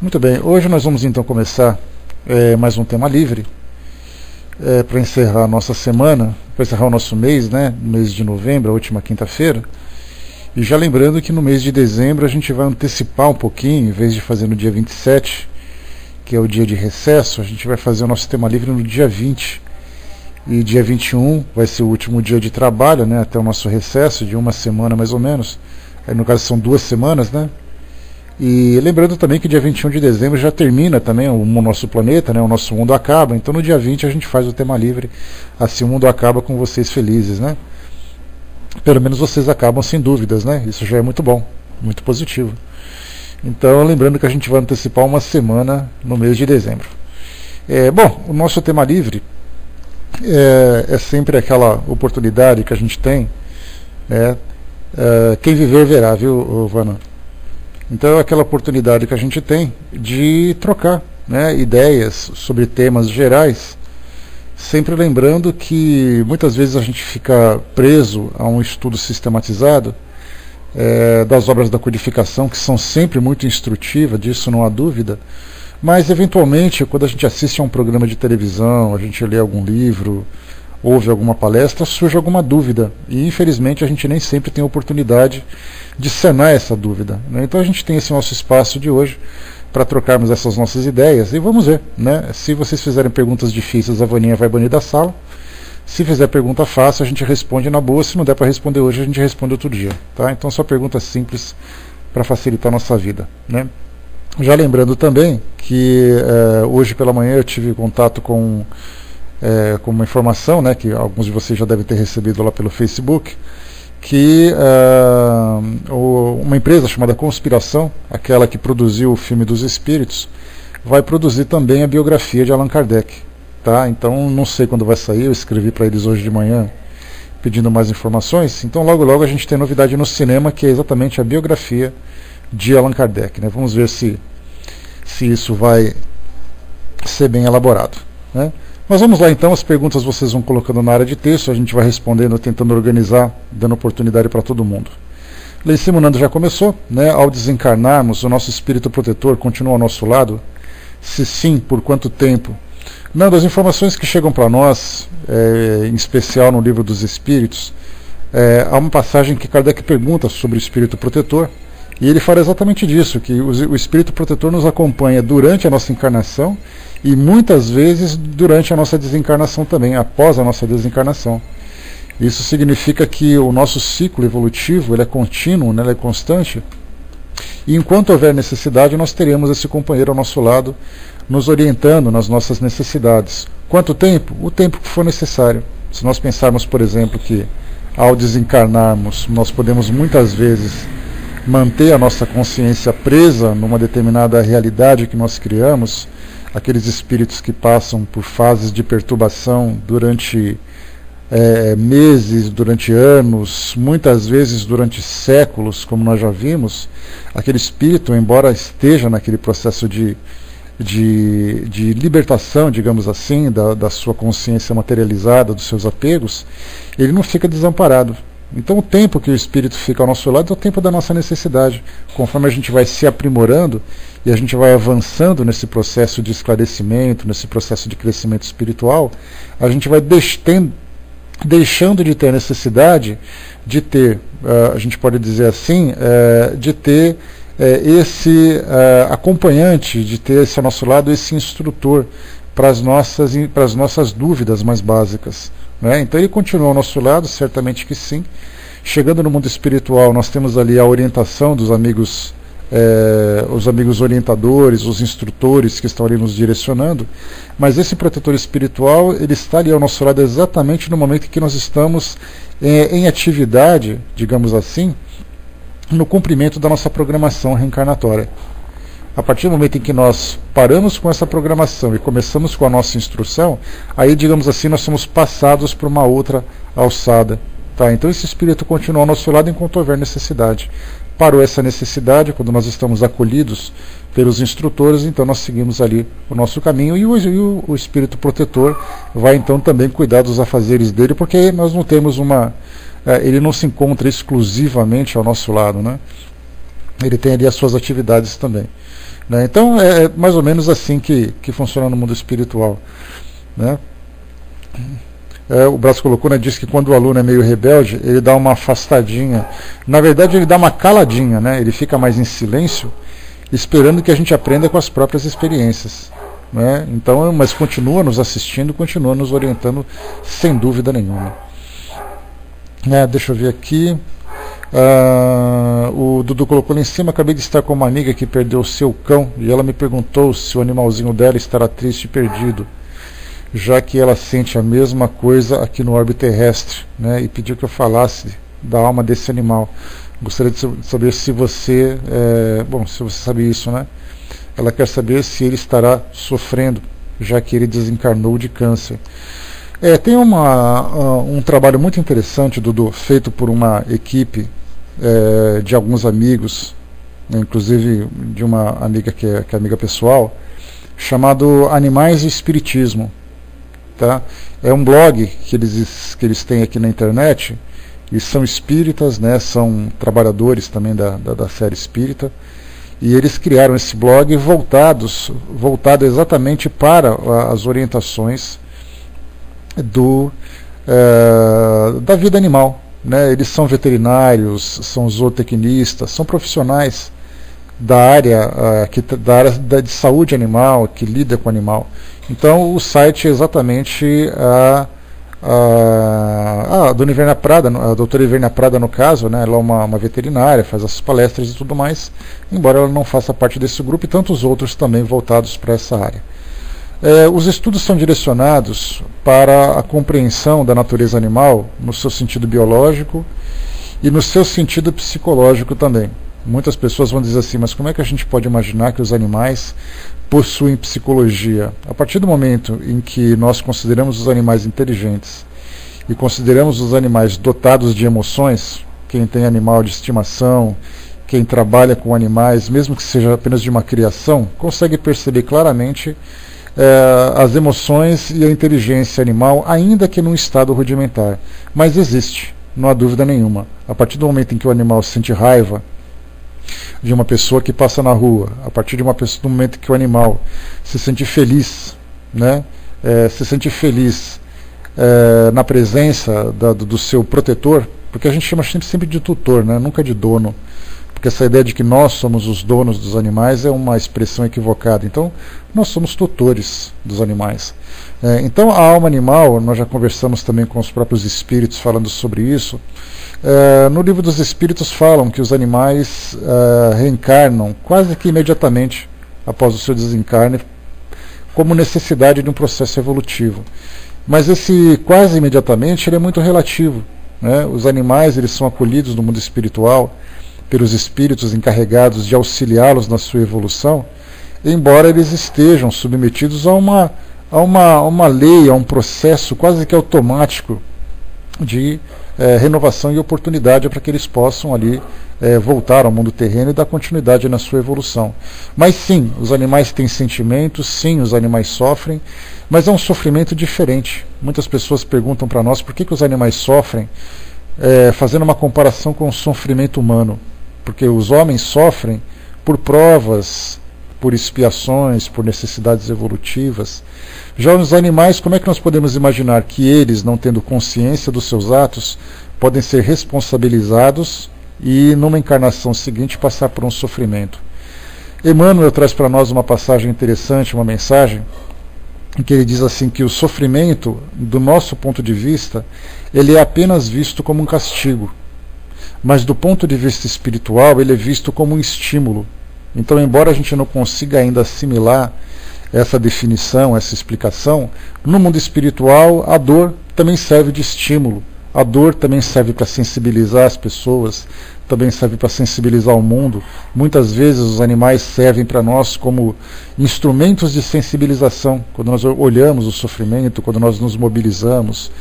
Muito bem, hoje nós vamos então começar mais um tema livre para encerrar a nossa semana, para encerrar o nosso mês, né, mês de novembro, a última quinta-feira. E já lembrando que no mês de dezembro a gente vai antecipar um pouquinho, em vez de fazer no dia 27, que é o dia de recesso, a gente vai fazer o nosso tema livre no dia 20. E dia 21 vai ser o último dia de trabalho, né, até o nosso recesso, de uma semana mais ou menos. Aí, no caso são 2 semanas, né? E lembrando também que dia 21 de dezembro já termina também o nosso planeta, né, o nosso mundo acaba. Então no dia 20 a gente faz o tema livre, assim o mundo acaba com vocês felizes, né? Pelo menos vocês acabam sem dúvidas, né? Isso já é muito bom, muito positivo. Então lembrando que a gente vai antecipar uma semana no mês de dezembro. Bom, o nosso tema livre é sempre aquela oportunidade que a gente tem, quem viver verá, viu, Vana? Então é aquela oportunidade que a gente tem de trocar, né, ideias sobre temas gerais, sempre lembrando que muitas vezes a gente fica preso a um estudo sistematizado das obras da codificação, que são sempre muito instrutivas, disso não há dúvida, mas eventualmente quando a gente assiste a um programa de televisão, a gente lê algum livro, ouve alguma palestra, surge alguma dúvida, e infelizmente a gente nem sempre tem a oportunidade de sanar essa dúvida, né? Então a gente tem esse nosso espaço de hoje para trocarmos essas nossas ideias, e vamos ver, né? Se vocês fizerem perguntas difíceis, a Vaninha vai banir da sala. Se fizer pergunta fácil, a gente responde na boa. Se não der para responder hoje, a gente responde outro dia, tá? Então só perguntas simples para facilitar a nossa vida, né? Já lembrando também que hoje pela manhã eu tive contato com uma informação, né, que alguns de vocês já devem ter recebido lá pelo Facebook, que uma empresa chamada Conspiração, aquela que produziu o filme dos Espíritos, vai produzir também a biografia de Allan Kardec, tá? Então não sei quando vai sair, eu escrevi para eles hoje de manhã pedindo mais informações. Então logo logo a gente tem novidade no cinema, que é exatamente a biografia de Allan Kardec, né? Vamos ver se isso vai ser bem elaborado, né? Mas vamos lá então, as perguntas vocês vão colocando na área de texto, a gente vai respondendo, tentando organizar, dando oportunidade para todo mundo. Lá em cima o Nando já começou, né? Ao desencarnarmos, o nosso espírito protetor continua ao nosso lado? Se sim, por quanto tempo? Nando, as informações que chegam para nós, em especial no Livro dos Espíritos, há uma passagem que Kardec pergunta sobre o espírito protetor, e ele fala exatamente disso, que o espírito protetor nos acompanha durante a nossa encarnação e muitas vezes durante a nossa desencarnação também, após a nossa desencarnação. Isso significa que o nosso ciclo evolutivo ele é contínuo, né, ele é constante, e enquanto houver necessidade nós teremos esse companheiro ao nosso lado, nos orientando nas nossas necessidades. Quanto tempo? O tempo que for necessário. Se nós pensarmos, por exemplo, que ao desencarnarmos nós podemos muitas vezes manter a nossa consciência presa numa determinada realidade que nós criamos, aqueles espíritos que passam por fases de perturbação durante meses, durante anos, muitas vezes durante séculos, como nós já vimos, aquele espírito, embora esteja naquele processo de libertação, digamos assim, da sua consciência materializada, dos seus apegos, ele não fica desamparado. Então o tempo que o espírito fica ao nosso lado é o tempo da nossa necessidade. Conforme a gente vai se aprimorando e a gente vai avançando nesse processo de esclarecimento, nesse processo de crescimento espiritual, a gente vai deixando de ter a necessidade de ter, a gente pode dizer assim, de ter esse acompanhante, de ter esse ao nosso lado, esse instrutor para as nossas dúvidas mais básicas, né? Então ele continua ao nosso lado, certamente que sim. Chegando no mundo espiritual, nós temos ali a orientação dos amigos, os amigos orientadores, os instrutores que estão ali nos direcionando, mas esse protetor espiritual, ele está ali ao nosso lado exatamente no momento em que nós estamos em atividade, digamos assim, no cumprimento da nossa programação reencarnatória. A partir do momento em que nós paramos com essa programação e começamos com a nossa instrução, aí, digamos assim, nós somos passados por uma outra alçada, tá? Então esse espírito continua ao nosso lado enquanto houver necessidade. Parou essa necessidade, quando nós estamos acolhidos pelos instrutores, então nós seguimos ali o nosso caminho, e o espírito protetor vai então também cuidar dos afazeres dele, porque nós não temos ele não se encontra exclusivamente ao nosso lado, né? Ele tem ali as suas atividades também. né? Então é mais ou menos assim que funciona no mundo espiritual, né? O Brás colocou, né, diz que quando o aluno é meio rebelde, ele dá uma afastadinha. Na verdade, ele dá uma caladinha, né? Ele fica mais em silêncio, esperando que a gente aprenda com as próprias experiências, né? Então, mas continua nos assistindo, continua nos orientando, sem dúvida nenhuma. Deixa eu ver aqui. O Dudu colocou lá em cima: acabei de estar com uma amiga que perdeu o seu cão e ela me perguntou se o animalzinho dela estará triste e perdido, já que ela sente a mesma coisa aqui no orbe terrestre, né? E pediu que eu falasse da alma desse animal. Gostaria de saber se você, se você sabe isso, né? Ela quer saber se ele estará sofrendo, já que ele desencarnou de câncer. Tem um trabalho muito interessante, Dudu, feito por uma equipe de alguns amigos, né, inclusive de uma amiga que é amiga pessoal, chamado Animais e Espiritismo. Tá? É um blog que eles têm aqui na internet. Eles são espíritas, né? São trabalhadores também da série espírita, e eles criaram esse blog voltado exatamente para as orientações da vida animal, né? Eles são veterinários, são zootecnistas, são profissionais da área de saúde animal, que lida com o animal. Então o site é exatamente a dona Iverna Prada, a doutora Iverna Prada no caso, né? Ela é uma veterinária, faz as palestras e tudo mais, embora ela não faça parte desse grupo, e tantos outros também voltados para essa área. Os estudos são direcionados para a compreensão da natureza animal no seu sentido biológico e no seu sentido psicológico também. Muitas pessoas vão dizer assim: mas como é que a gente pode imaginar que os animais possuem psicologia? A partir do momento em que nós consideramos os animais inteligentes e consideramos os animais dotados de emoções, quem tem animal de estimação, quem trabalha com animais, mesmo que seja apenas de uma criação, consegue perceber claramente as emoções e a inteligência animal, ainda que num estado rudimentar. Mas existe, não há dúvida nenhuma. A partir do momento em que o animal sente raiva de uma pessoa que passa na rua, a partir do momento que o animal se sente feliz, né? Se sente feliz na presença do seu protetor, porque a gente chama sempre de tutor, né? Nunca de dono, porque essa ideia de que nós somos os donos dos animais é uma expressão equivocada. Então, nós somos tutores dos animais. Então, a alma animal, nós já conversamos também com os próprios espíritos falando sobre isso. No livro dos espíritos falam que os animais reencarnam quase que imediatamente após o seu desencarne, como necessidade de um processo evolutivo. Mas esse quase imediatamente ele é muito relativo, né? Os animais eles são acolhidos no mundo espiritual pelos espíritos encarregados de auxiliá-los na sua evolução, embora eles estejam submetidos a uma lei, a um processo quase que automático de renovação e oportunidade para que eles possam ali voltar ao mundo terreno e dar continuidade na sua evolução. Mas sim, os animais têm sentimentos, sim, os animais sofrem, mas é um sofrimento diferente. Muitas pessoas perguntam para nós por que os animais sofrem, fazendo uma comparação com o sofrimento humano. Porque os homens sofrem por provas, por expiações, por necessidades evolutivas. Já os animais, como é que nós podemos imaginar que eles, não tendo consciência dos seus atos, podem ser responsabilizados e, numa encarnação seguinte, passar por um sofrimento? Emmanuel traz para nós uma passagem interessante, uma mensagem, em que ele diz assim que o sofrimento, do nosso ponto de vista, ele é apenas visto como um castigo. Mas do ponto de vista espiritual, ele é visto como um estímulo. Então, embora a gente não consiga ainda assimilar essa definição, essa explicação, no mundo espiritual a dor também serve de estímulo. A dor também serve para sensibilizar as pessoas, também serve para sensibilizar o mundo. Muitas vezes os animais servem para nós como instrumentos de sensibilização. Quando nós olhamos o sofrimento, quando nós nos mobilizamos,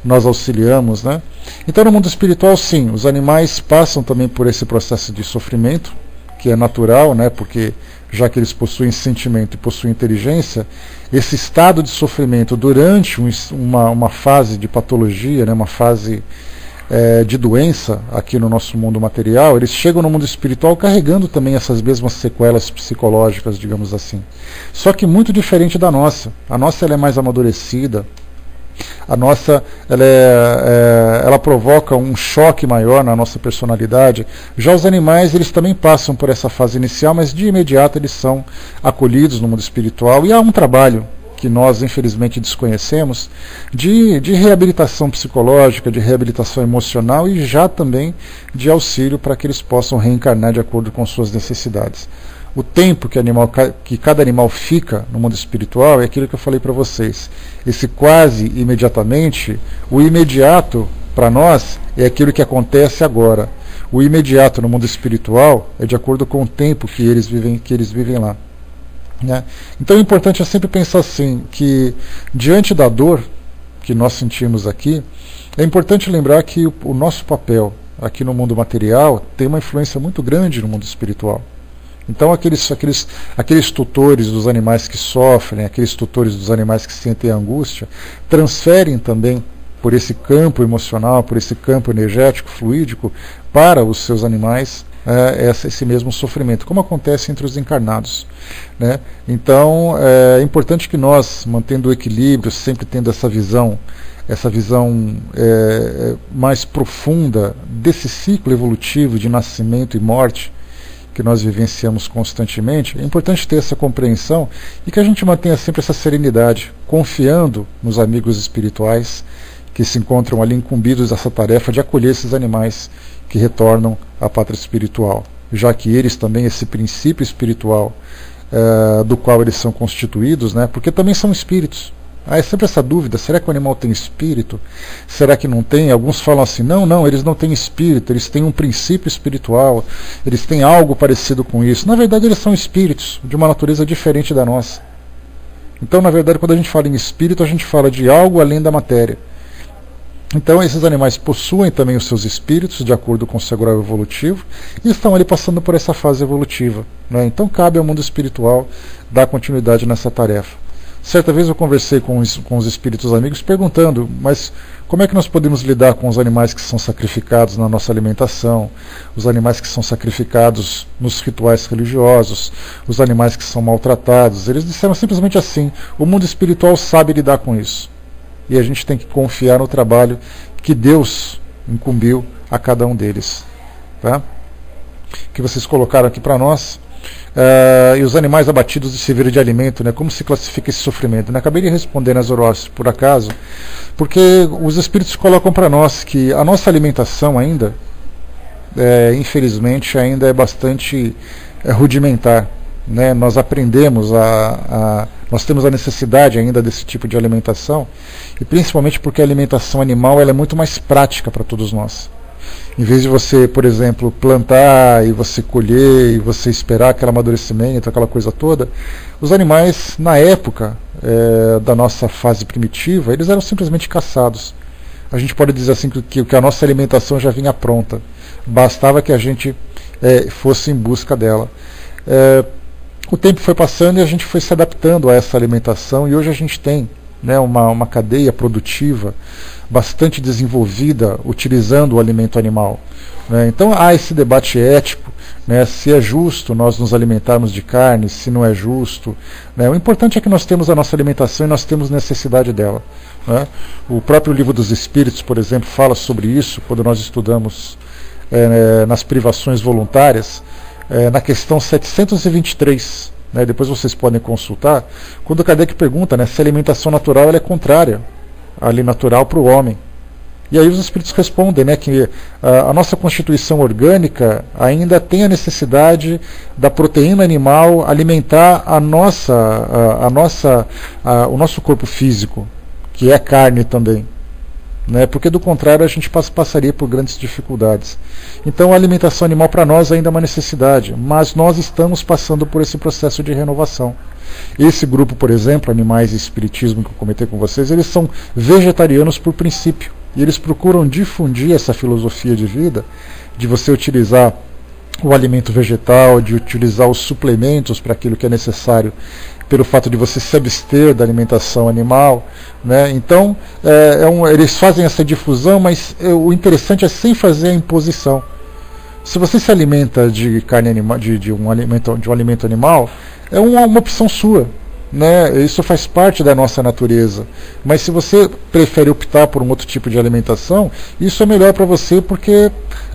nós auxiliamos, né? Então no mundo espiritual sim, os animais passam também por esse processo de sofrimento, que é natural, né? Porque já que eles possuem sentimento e possuem inteligência, esse estado de sofrimento durante uma fase de patologia, né? Uma fase de doença aqui no nosso mundo material, eles chegam no mundo espiritual carregando também essas mesmas sequelas psicológicas, digamos assim. Só que muito diferente da nossa. A nossa ela é mais amadurecida. A nossa ela provoca um choque maior na nossa personalidade. Já os animais, eles também passam por essa fase inicial, mas de imediato eles são acolhidos no mundo espiritual. E há um trabalho que nós infelizmente desconhecemos, de reabilitação psicológica, de reabilitação emocional e já também de auxílio para que eles possam reencarnar de acordo com suas necessidades. O tempo que cada animal fica no mundo espiritual é aquilo que eu falei para vocês. Esse quase imediatamente, o imediato para nós é aquilo que acontece agora. O imediato no mundo espiritual é de acordo com o tempo que eles vivem lá. Então o importante é sempre pensar assim, que diante da dor que nós sentimos aqui, é importante lembrar que o nosso papel aqui no mundo material tem uma influência muito grande no mundo espiritual. Então aqueles tutores dos animais que sofrem, aqueles tutores dos animais que sentem angústia, transferem também por esse campo emocional, por esse campo energético, fluídico, para os seus animais, esse mesmo sofrimento, como acontece entre os encarnados. Então é importante que nós, mantendo o equilíbrio, sempre tendo essa visão mais profunda desse ciclo evolutivo de nascimento e morte que nós vivenciamos constantemente, é importante ter essa compreensão e que a gente mantenha sempre essa serenidade, confiando nos amigos espirituais que se encontram ali incumbidos dessa tarefa de acolher esses animais que retornam à pátria espiritual, já que eles também, esse princípio espiritual do qual eles são constituídos, porque também são espíritos. É sempre essa dúvida, será que o animal tem espírito? Será que não tem? Alguns falam assim, não, eles não têm espírito, eles têm um princípio espiritual, eles têm algo parecido com isso. Na verdade, eles são espíritos, de uma natureza diferente da nossa. Então, na verdade, quando a gente fala em espírito, a gente fala de algo além da matéria. Então esses animais possuem também os seus espíritos, de acordo com o seu grau evolutivo, e estão ali passando por essa fase evolutiva. Então cabe ao mundo espiritual dar continuidade nessa tarefa. Certa vez eu conversei com os espíritos amigos perguntando, mas como é que nós podemos lidar com os animais que são sacrificados na nossa alimentação, os animais que são sacrificados nos rituais religiosos, os animais que são maltratados? Eles disseram simplesmente assim, o mundo espiritual sabe lidar com isso. E a gente tem que confiar no trabalho que Deus incumbiu a cada um deles. Que vocês colocaram aqui para nós. E os animais abatidos de servir de alimento, como se classifica esse sofrimento? Acabei de responder nas Zoroastro, por acaso, porque os espíritos colocam para nós que a nossa alimentação ainda, infelizmente, ainda é bastante rudimentar. Nós aprendemos nós temos a necessidade ainda desse tipo de alimentação, e principalmente porque a alimentação animal ela é muito mais prática para todos nós. Em vez de você, por exemplo, plantar e você colher e você esperar aquele amadurecimento, aquela coisa toda, os animais, na época da nossa fase primitiva, eles eram simplesmente caçados. A gente pode dizer assim que a nossa alimentação já vinha pronta, bastava que a gente fosse em busca dela. O tempo foi passando e a gente foi se adaptando a essa alimentação, e hoje a gente tem uma cadeia produtiva bastante desenvolvida utilizando o alimento animal. Então há esse debate ético, se é justo nós nos alimentarmos de carne, se não é justo. O importante é que nós temos a nossa alimentação e nós temos necessidade dela. O próprio Livro dos Espíritos, por exemplo, fala sobre isso, quando nós estudamos nas privações voluntárias, na questão 723, depois vocês podem consultar, quando Kardec pergunta se a alimentação natural ela é contrária à lei natural para o homem. E aí os espíritos respondem que a nossa constituição orgânica ainda tem a necessidade da proteína animal alimentar o nosso corpo físico, que é carne também. Porque do contrário a gente passaria por grandes dificuldades. Então a alimentação animal para nós ainda é uma necessidade, mas nós estamos passando por esse processo de renovação. Esse grupo, por exemplo, Animais e Espiritismo, que eu comentei com vocês, eles são vegetarianos por princípio, e eles procuram difundir essa filosofia de vida, de você utilizar o alimento vegetal, de utilizar os suplementos para aquilo que é necessário pelo fato de você se abster da alimentação animal, né? Então eles fazem essa difusão, mas o interessante é sem fazer a imposição. Se você se alimenta de carne animal, de um alimento animal, é uma opção sua, né? Isso faz parte da nossa natureza. Mas se você prefere optar por um outro tipo de alimentação, isso é melhor para você, porque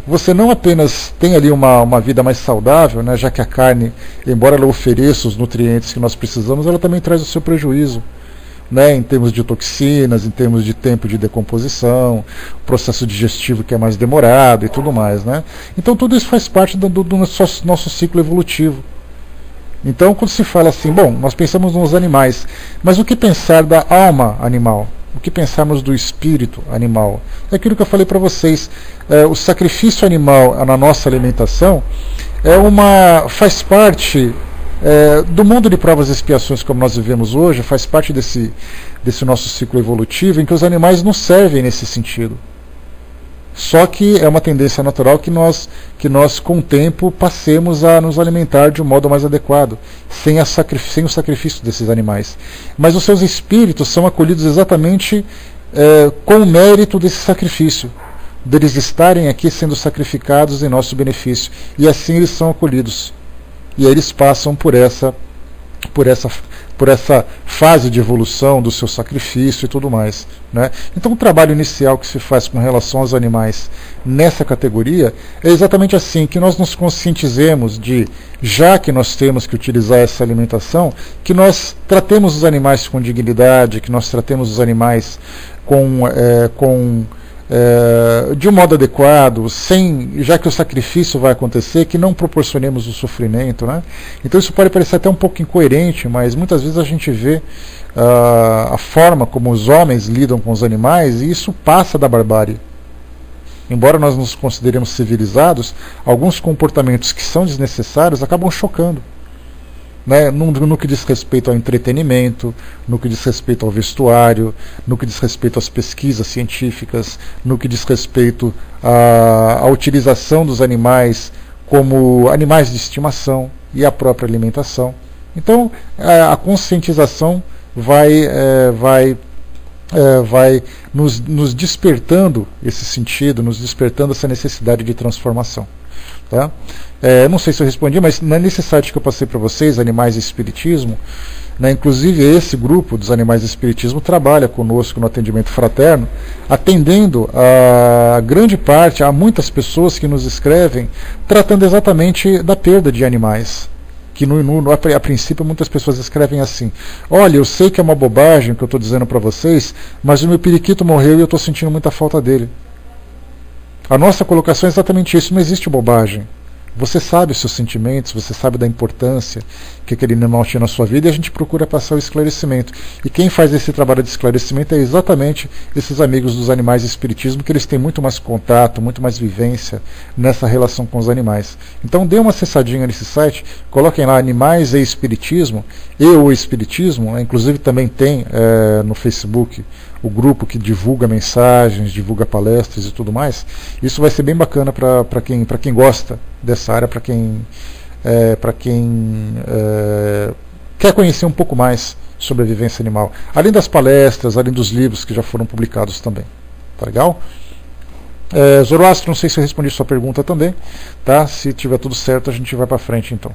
você não apenas tem ali uma vida mais saudável, né? Já que a carne, embora ela ofereça os nutrientes que nós precisamos, ela também traz o seu prejuízo, né, em termos de toxinas, em termos de tempo de decomposição, processo digestivo que é mais demorado e tudo mais, né? Então tudo isso faz parte do nosso ciclo evolutivo. Então quando se fala assim, bom, nós pensamos nos animais, mas o que pensar da alma animal? O que pensarmos do espírito animal? É aquilo que eu falei para vocês, o sacrifício animal na nossa alimentação faz parte do mundo de provas e expiações como nós vivemos hoje, faz parte desse nosso ciclo evolutivo em que os animais nos servem nesse sentido. Só que é uma tendência natural que nós com o tempo passemos a nos alimentar de um modo mais adequado, sem o sacrifício desses animais. Mas os seus espíritos são acolhidos exatamente com o mérito desse sacrifício, deles estarem aqui sendo sacrificados em nosso benefício, e assim eles são acolhidos. E aí eles passam por essa fase de evolução do seu sacrifício e tudo mais, né? Então o trabalho inicial que se faz com relação aos animais nessa categoria é exatamente assim, que nós nos conscientizemos de, já que nós temos que utilizar essa alimentação, que nós tratemos os animais com dignidade, que nós tratemos os animais de um modo adequado, já que o sacrifício vai acontecer, que não proporcionemos o sofrimento, né? Então isso pode parecer até um pouco incoerente, mas muitas vezes a gente vê a forma como os homens lidam com os animais, e isso passa da barbárie. Embora nós nos consideremos civilizados, alguns comportamentos que são desnecessários acabam chocando, né, no que diz respeito ao entretenimento, no que diz respeito ao vestuário, no que diz respeito às pesquisas científicas, no que diz respeito à utilização dos animais como animais de estimação e à própria alimentação. Então a conscientização vai nos despertando esse sentido, nos despertando essa necessidade de transformação. Tá? Não sei se eu respondi, mas nesse site que eu passei para vocês, Animais e Espiritismo, né, inclusive esse grupo dos Animais e Espiritismo trabalha conosco no atendimento fraterno, atendendo a grande parte, a muitas pessoas que nos escrevem, tratando exatamente da perda de animais. Que a princípio muitas pessoas escrevem assim: olha, eu sei que é uma bobagem o que eu estou dizendo para vocês, mas o meu periquito morreu e eu estou sentindo muita falta dele. A nossa colocação é exatamente isso, não existe bobagem. Você sabe os seus sentimentos, você sabe da importância que aquele animal tinha na sua vida, e a gente procura passar o esclarecimento. E quem faz esse trabalho de esclarecimento é exatamente esses amigos dos Animais e Espiritismo, que eles têm muito mais contato, muito mais vivência nessa relação com os animais. Então dê uma acessadinha nesse site, coloquem lá Animais e Espiritismo, e o Espiritismo, né? Inclusive também tem no Facebook o grupo que divulga mensagens, divulga palestras e tudo mais. Isso vai ser bem bacana para quem gosta dessa área, para quem quer conhecer um pouco mais sobre a vivência animal, além das palestras, além dos livros que já foram publicados também. Tá legal? Zoroastro, não sei se eu respondi sua pergunta também, tá? Se tiver tudo certo, a gente vai para frente então.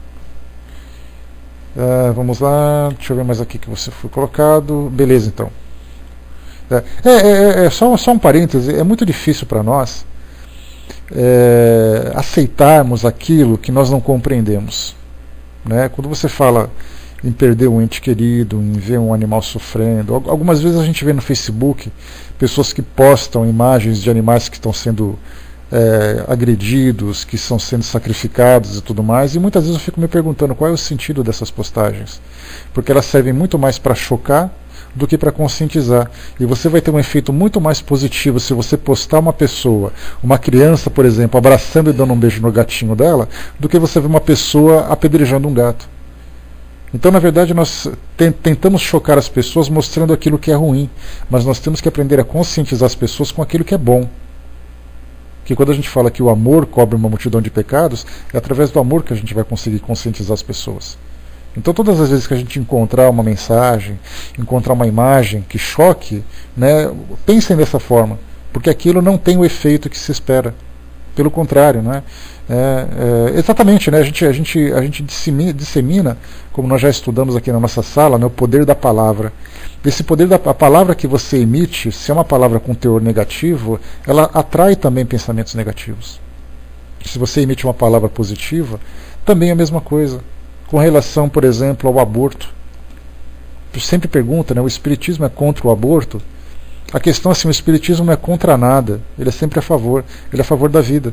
Vamos lá, deixa eu ver mais aqui que você foi colocado. Beleza, então. Só um parêntese, é muito difícil para nós aceitarmos aquilo que nós não compreendemos, né? Quando você fala em perder um ente querido, em ver um animal sofrendo, algumas vezes a gente vê no Facebook pessoas que postam imagens de animais que estão sendo agredidos, que estão sendo sacrificados e tudo mais, e muitas vezes eu fico me perguntando qual é o sentido dessas postagens, porque elas servem muito mais para chocar do que para conscientizar. E você vai ter um efeito muito mais positivo se você postar uma pessoa, uma criança, por exemplo, abraçando e dando um beijo no gatinho dela, do que você ver uma pessoa apedrejando um gato. Então, na verdade, nós tentamos chocar as pessoas mostrando aquilo que é ruim, mas nós temos que aprender a conscientizar as pessoas com aquilo que é bom. Que quando a gente fala que o amor cobre uma multidão de pecados, é através do amor que a gente vai conseguir conscientizar as pessoas. Então todas as vezes que a gente encontrar uma mensagem, encontrar uma imagem que choque, né, pensem dessa forma, porque aquilo não tem o efeito que se espera. Pelo contrário, né? Exatamente, né? A gente dissemina, como nós já estudamos aqui na nossa sala, né, o poder da palavra. Esse poder da palavra que você emite, se é uma palavra com teor negativo, ela atrai também pensamentos negativos. Se você emite uma palavra positiva, também é a mesma coisa. Com relação, por exemplo, ao aborto. Sempre pergunta, né, o espiritismo é contra o aborto? A questão é assim, o espiritismo não é contra nada, ele é sempre a favor, ele é a favor da vida.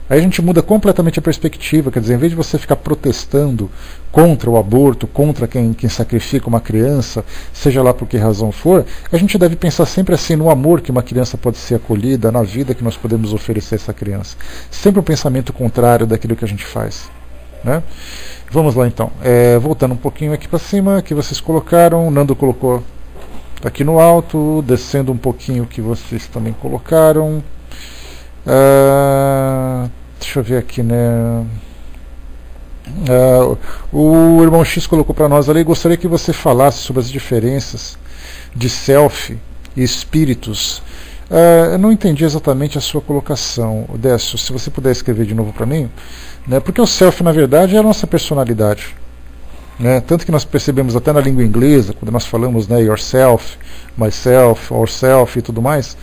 Aí a gente muda completamente a perspectiva, quer dizer, em vez de você ficar protestando contra o aborto, contra quem sacrifica uma criança, seja lá por que razão for, a gente deve pensar sempre assim no amor que uma criança pode ser acolhida, na vida que nós podemos oferecer a essa criança. Sempre um pensamento contrário daquilo que a gente faz, né? Vamos lá então, voltando um pouquinho aqui para cima, que vocês colocaram, Nando colocou aqui no alto, descendo um pouquinho o que vocês também colocaram. Deixa eu ver aqui, né? O irmão X colocou para nós ali, gostaria que você falasse sobre as diferenças de self e espíritos. Eu não entendi exatamente a sua colocação, Décio, se você puder escrever de novo para mim, né? Porque o self, na verdade, é a nossa personalidade. Né? Tanto que nós percebemos até na língua inglesa, quando nós falamos, né, yourself, myself, ourself e tudo mais,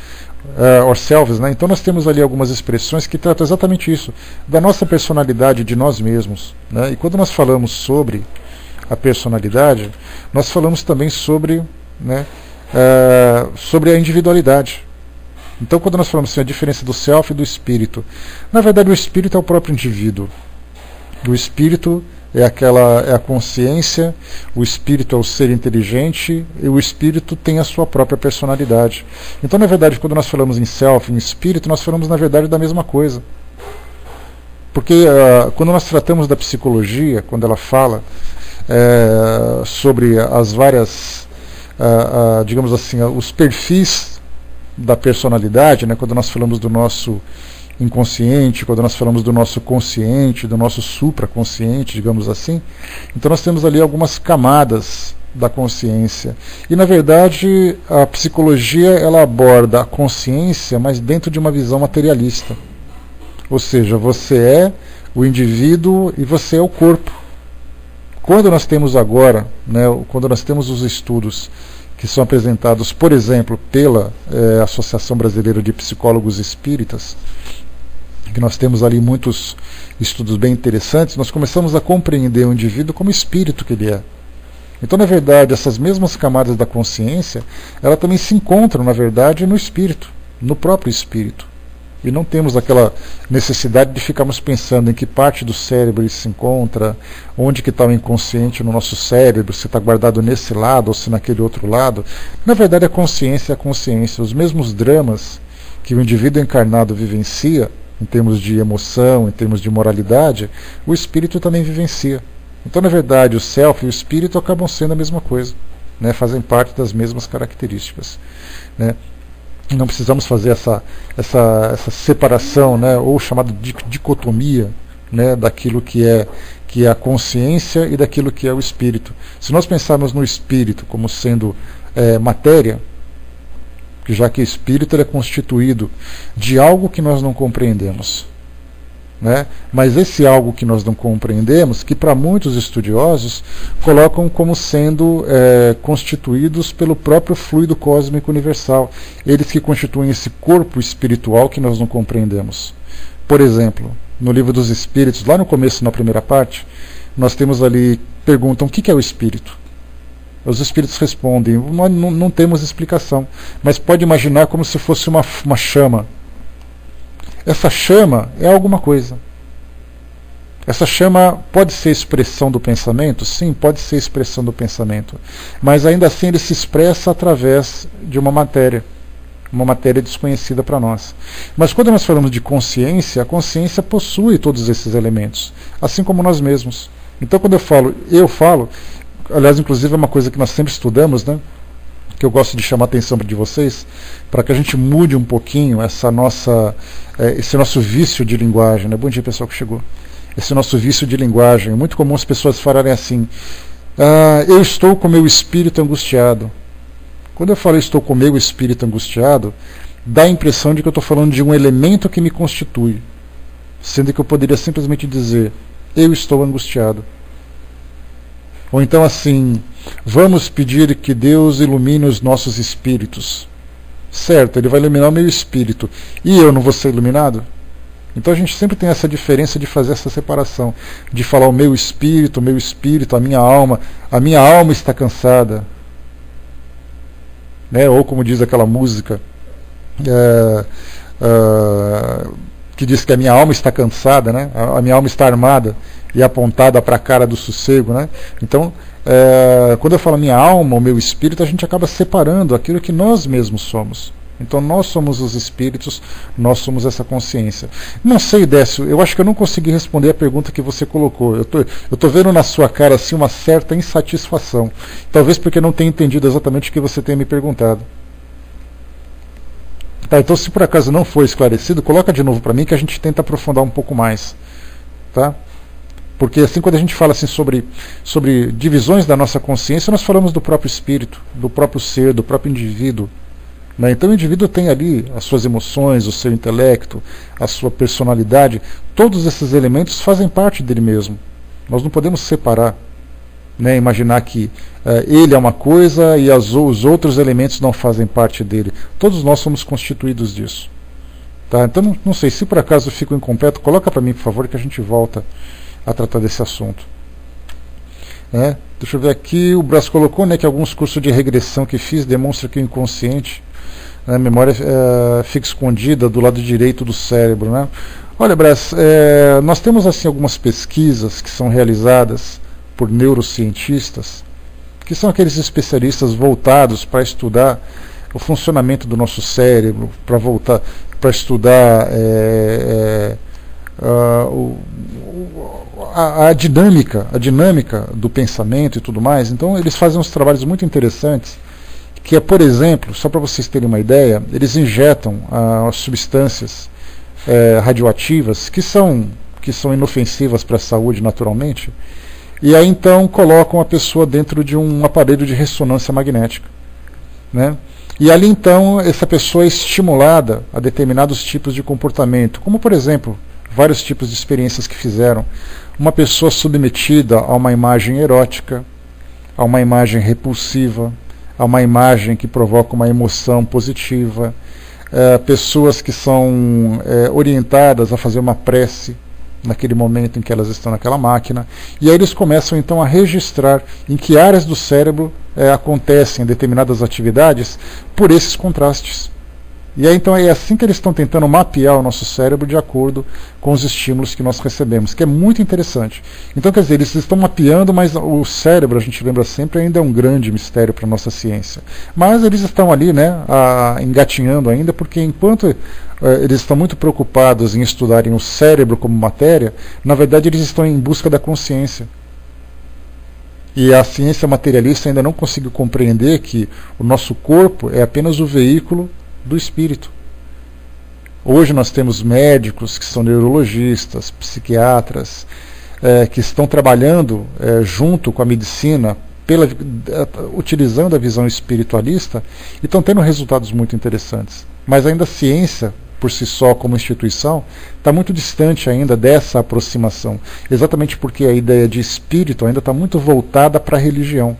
ourselves, né? Então nós temos ali algumas expressões que tratam exatamente isso, da nossa personalidade, de nós mesmos, né? E quando nós falamos sobre a personalidade, nós falamos também sobre, né, sobre a individualidade. Então quando nós falamos assim, a diferença do self e do espírito, na verdade o espírito é o próprio indivíduo. O espírito é a consciência, o espírito é o ser inteligente, e o espírito tem a sua própria personalidade. Então, na verdade, quando nós falamos em self, em espírito, nós falamos, na verdade, da mesma coisa. Porque quando nós tratamos da psicologia, quando ela fala sobre as várias, digamos assim, os perfis da personalidade, né, quando nós falamos do nosso inconsciente, quando nós falamos do nosso consciente, do nosso supraconsciente, digamos assim, então nós temos ali algumas camadas da consciência. E na verdade a psicologia ela aborda a consciência, mas dentro de uma visão materialista. Ou seja, você é o indivíduo e você é o corpo. Quando nós temos agora, né, quando nós temos os estudos que são apresentados, por exemplo, pela Associação Brasileira de Psicólogos Espíritas, que nós temos ali muitos estudos bem interessantes, nós começamos a compreender o indivíduo como espírito que ele é. Então, na verdade, essas mesmas camadas da consciência, elas também se encontram, na verdade, no espírito, no próprio espírito. E não temos aquela necessidade de ficarmos pensando em que parte do cérebro ele se encontra, onde que está o inconsciente no nosso cérebro, se está guardado nesse lado ou se naquele outro lado. Na verdade, a consciência é a consciência. Os mesmos dramas que o indivíduo encarnado vivencia, em termos de emoção, em termos de moralidade, o espírito também vivencia. Então, na verdade, o self e o espírito acabam sendo a mesma coisa, né? Fazem parte das mesmas características, né? E não precisamos fazer essa separação, né? Ou chamada de dicotomia, né? Daquilo que é a consciência e daquilo que é o espírito. Se nós pensarmos no espírito como sendo matéria, já que o espírito ele é constituído de algo que nós não compreendemos, né? Mas esse algo que nós não compreendemos, que para muitos estudiosos colocam como sendo constituídos pelo próprio fluido cósmico universal, eles que constituem esse corpo espiritual que nós não compreendemos. Por exemplo, no Livro dos Espíritos, lá no começo, na primeira parte, nós temos ali, perguntam o que é o espírito. Os espíritos respondem, não temos explicação, mas pode imaginar como se fosse uma chama. Essa chama é alguma coisa. Essa chama pode ser expressão do pensamento? Sim, pode ser expressão do pensamento. Mas ainda assim ele se expressa através de uma matéria desconhecida para nós. Mas quando nós falamos de consciência, a consciência possui todos esses elementos, assim como nós mesmos. Então quando eu falo, aliás, inclusive é uma coisa que nós sempre estudamos, né? Que eu gosto de chamar a atenção de vocês, para que a gente mude um pouquinho esse nosso vício de linguagem, né? Bom dia, pessoal que chegou. esse nosso vício de linguagem. É muito comum as pessoas falarem assim: eu estou com meu espírito angustiado. Quando eu falo estou com meu espírito angustiado, dá a impressão de que eu estou falando de um elemento que me constitui, sendo que eu poderia simplesmente dizer: eu estou angustiado. Ou então assim: vamos pedir que Deus ilumine os nossos espíritos. Certo, Ele vai iluminar o meu espírito, e eu não vou ser iluminado? Então a gente sempre tem essa diferença de fazer essa separação, de falar o meu espírito, a minha alma está cansada. Né? Ou como diz aquela música, que diz que a minha alma está cansada, né? A minha alma está armada e apontada para a cara do sossego. Né? Então, quando eu falo minha alma, o meu espírito, a gente acaba separando aquilo que nós mesmos somos. Então nós somos os espíritos, nós somos essa consciência. Não sei, Décio, eu acho que eu não consegui responder a pergunta que você colocou. Eu tô vendo na sua cara assim uma certa insatisfação. Talvez porque não tenha entendido exatamente o que você tem me perguntado. Tá, então se por acaso não for esclarecido, coloca de novo para mim que a gente tenta aprofundar um pouco mais. Tá? Porque assim, quando a gente fala assim sobre divisões da nossa consciência, nós falamos do próprio espírito, do próprio ser, do próprio indivíduo. Então o indivíduo tem ali as suas emoções, o seu intelecto, a sua personalidade. Todos esses elementos fazem parte dele mesmo. Nós não podemos separar, né? Imaginar que ele é uma coisa e os outros elementos não fazem parte dele. Todos nós somos constituídos disso. Tá? Então não sei, se por acaso eu fico incompleto, coloca para mim, por favor, que a gente volta a tratar desse assunto. Deixa eu ver aqui, o Brás colocou, né, que alguns cursos de regressão que fiz demonstram que o inconsciente, a memória fica escondida do lado direito do cérebro. Né? Olha, Brás, nós temos assim algumas pesquisas que são realizadas por neurocientistas, que são aqueles especialistas voltados para estudar o funcionamento do nosso cérebro, para estudar a dinâmica do pensamento e tudo mais. Então eles fazem uns trabalhos muito interessantes, que é, por exemplo, só para vocês terem uma ideia, eles injetam substâncias radioativas que são inofensivas para a saúde naturalmente, e aí então colocam a pessoa dentro de um aparelho de ressonância magnética. Né? E ali então essa pessoa é estimulada a determinados tipos de comportamento, como por exemplo, vários tipos de experiências que fizeram. Uma pessoa submetida a uma imagem erótica, a uma imagem repulsiva, a uma imagem que provoca uma emoção positiva, pessoas que são orientadas a fazer uma prece naquele momento em que elas estão naquela máquina, e aí eles começam então a registrar em que áreas do cérebro acontecem determinadas atividades por esses contrastes. E aí então é assim que eles estão tentando mapear o nosso cérebro de acordo com os estímulos que nós recebemos, que é muito interessante. Então, quer dizer, eles estão mapeando, mas o cérebro, a gente lembra sempre, ainda é um grande mistério para a nossa ciência. Mas eles estão ali, né, engatinhando ainda, porque enquanto eles estão muito preocupados em estudarem o cérebro como matéria, na verdade eles estão em busca da consciência. E a ciência materialista ainda não conseguiu compreender que o nosso corpo é apenas o veículo do espírito. Hoje nós temos médicos que são neurologistas, psiquiatras, que estão trabalhando junto com a medicina, utilizando a visão espiritualista, e estão tendo resultados muito interessantes. Mas ainda a ciência, por si só, como instituição, está muito distante ainda dessa aproximação, exatamente porque a ideia de espírito ainda está muito voltada para a religião.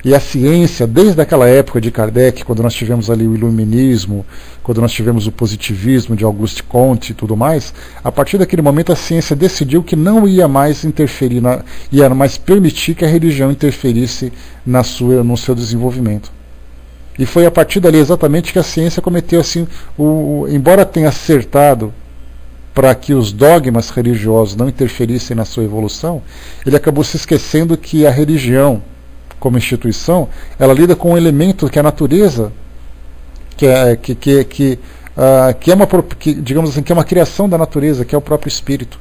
E a ciência, desde aquela época de Kardec, quando nós tivemos ali o iluminismo, quando nós tivemos o positivismo de Auguste Comte e tudo mais, a partir daquele momento a ciência decidiu que não ia mais interferir, ia mais permitir que a religião interferisse no seu desenvolvimento. E foi a partir dali exatamente que a ciência cometeu assim, embora tenha acertado para que os dogmas religiosos não interferissem na sua evolução, ele acabou se esquecendo que a religião, como instituição, ela lida com um elemento que é a natureza, digamos assim, que é uma criação da natureza, que é o próprio espírito.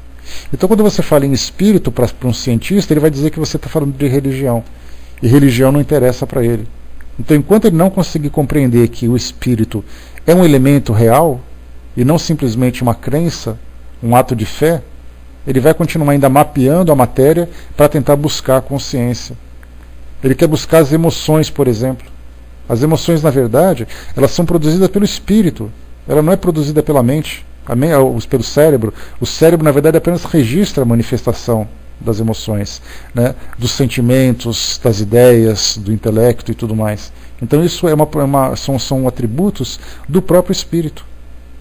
Então, quando você fala em espírito para um cientista, ele vai dizer que você está falando de religião, e religião não interessa para ele. Então, enquanto ele não conseguir compreender que o espírito é um elemento real e não simplesmente uma crença, um ato de fé, Ele vai continuar ainda mapeando a matéria para tentar buscar a consciência. Ele quer buscar as emoções, por exemplo. As emoções, na verdade, elas são produzidas pelo espírito. Ela não é produzida pela mente, pelo cérebro. O cérebro, na verdade, apenas registra a manifestação das emoções, né? Dos sentimentos, das ideias, do intelecto e tudo mais. Então isso são atributos do próprio espírito.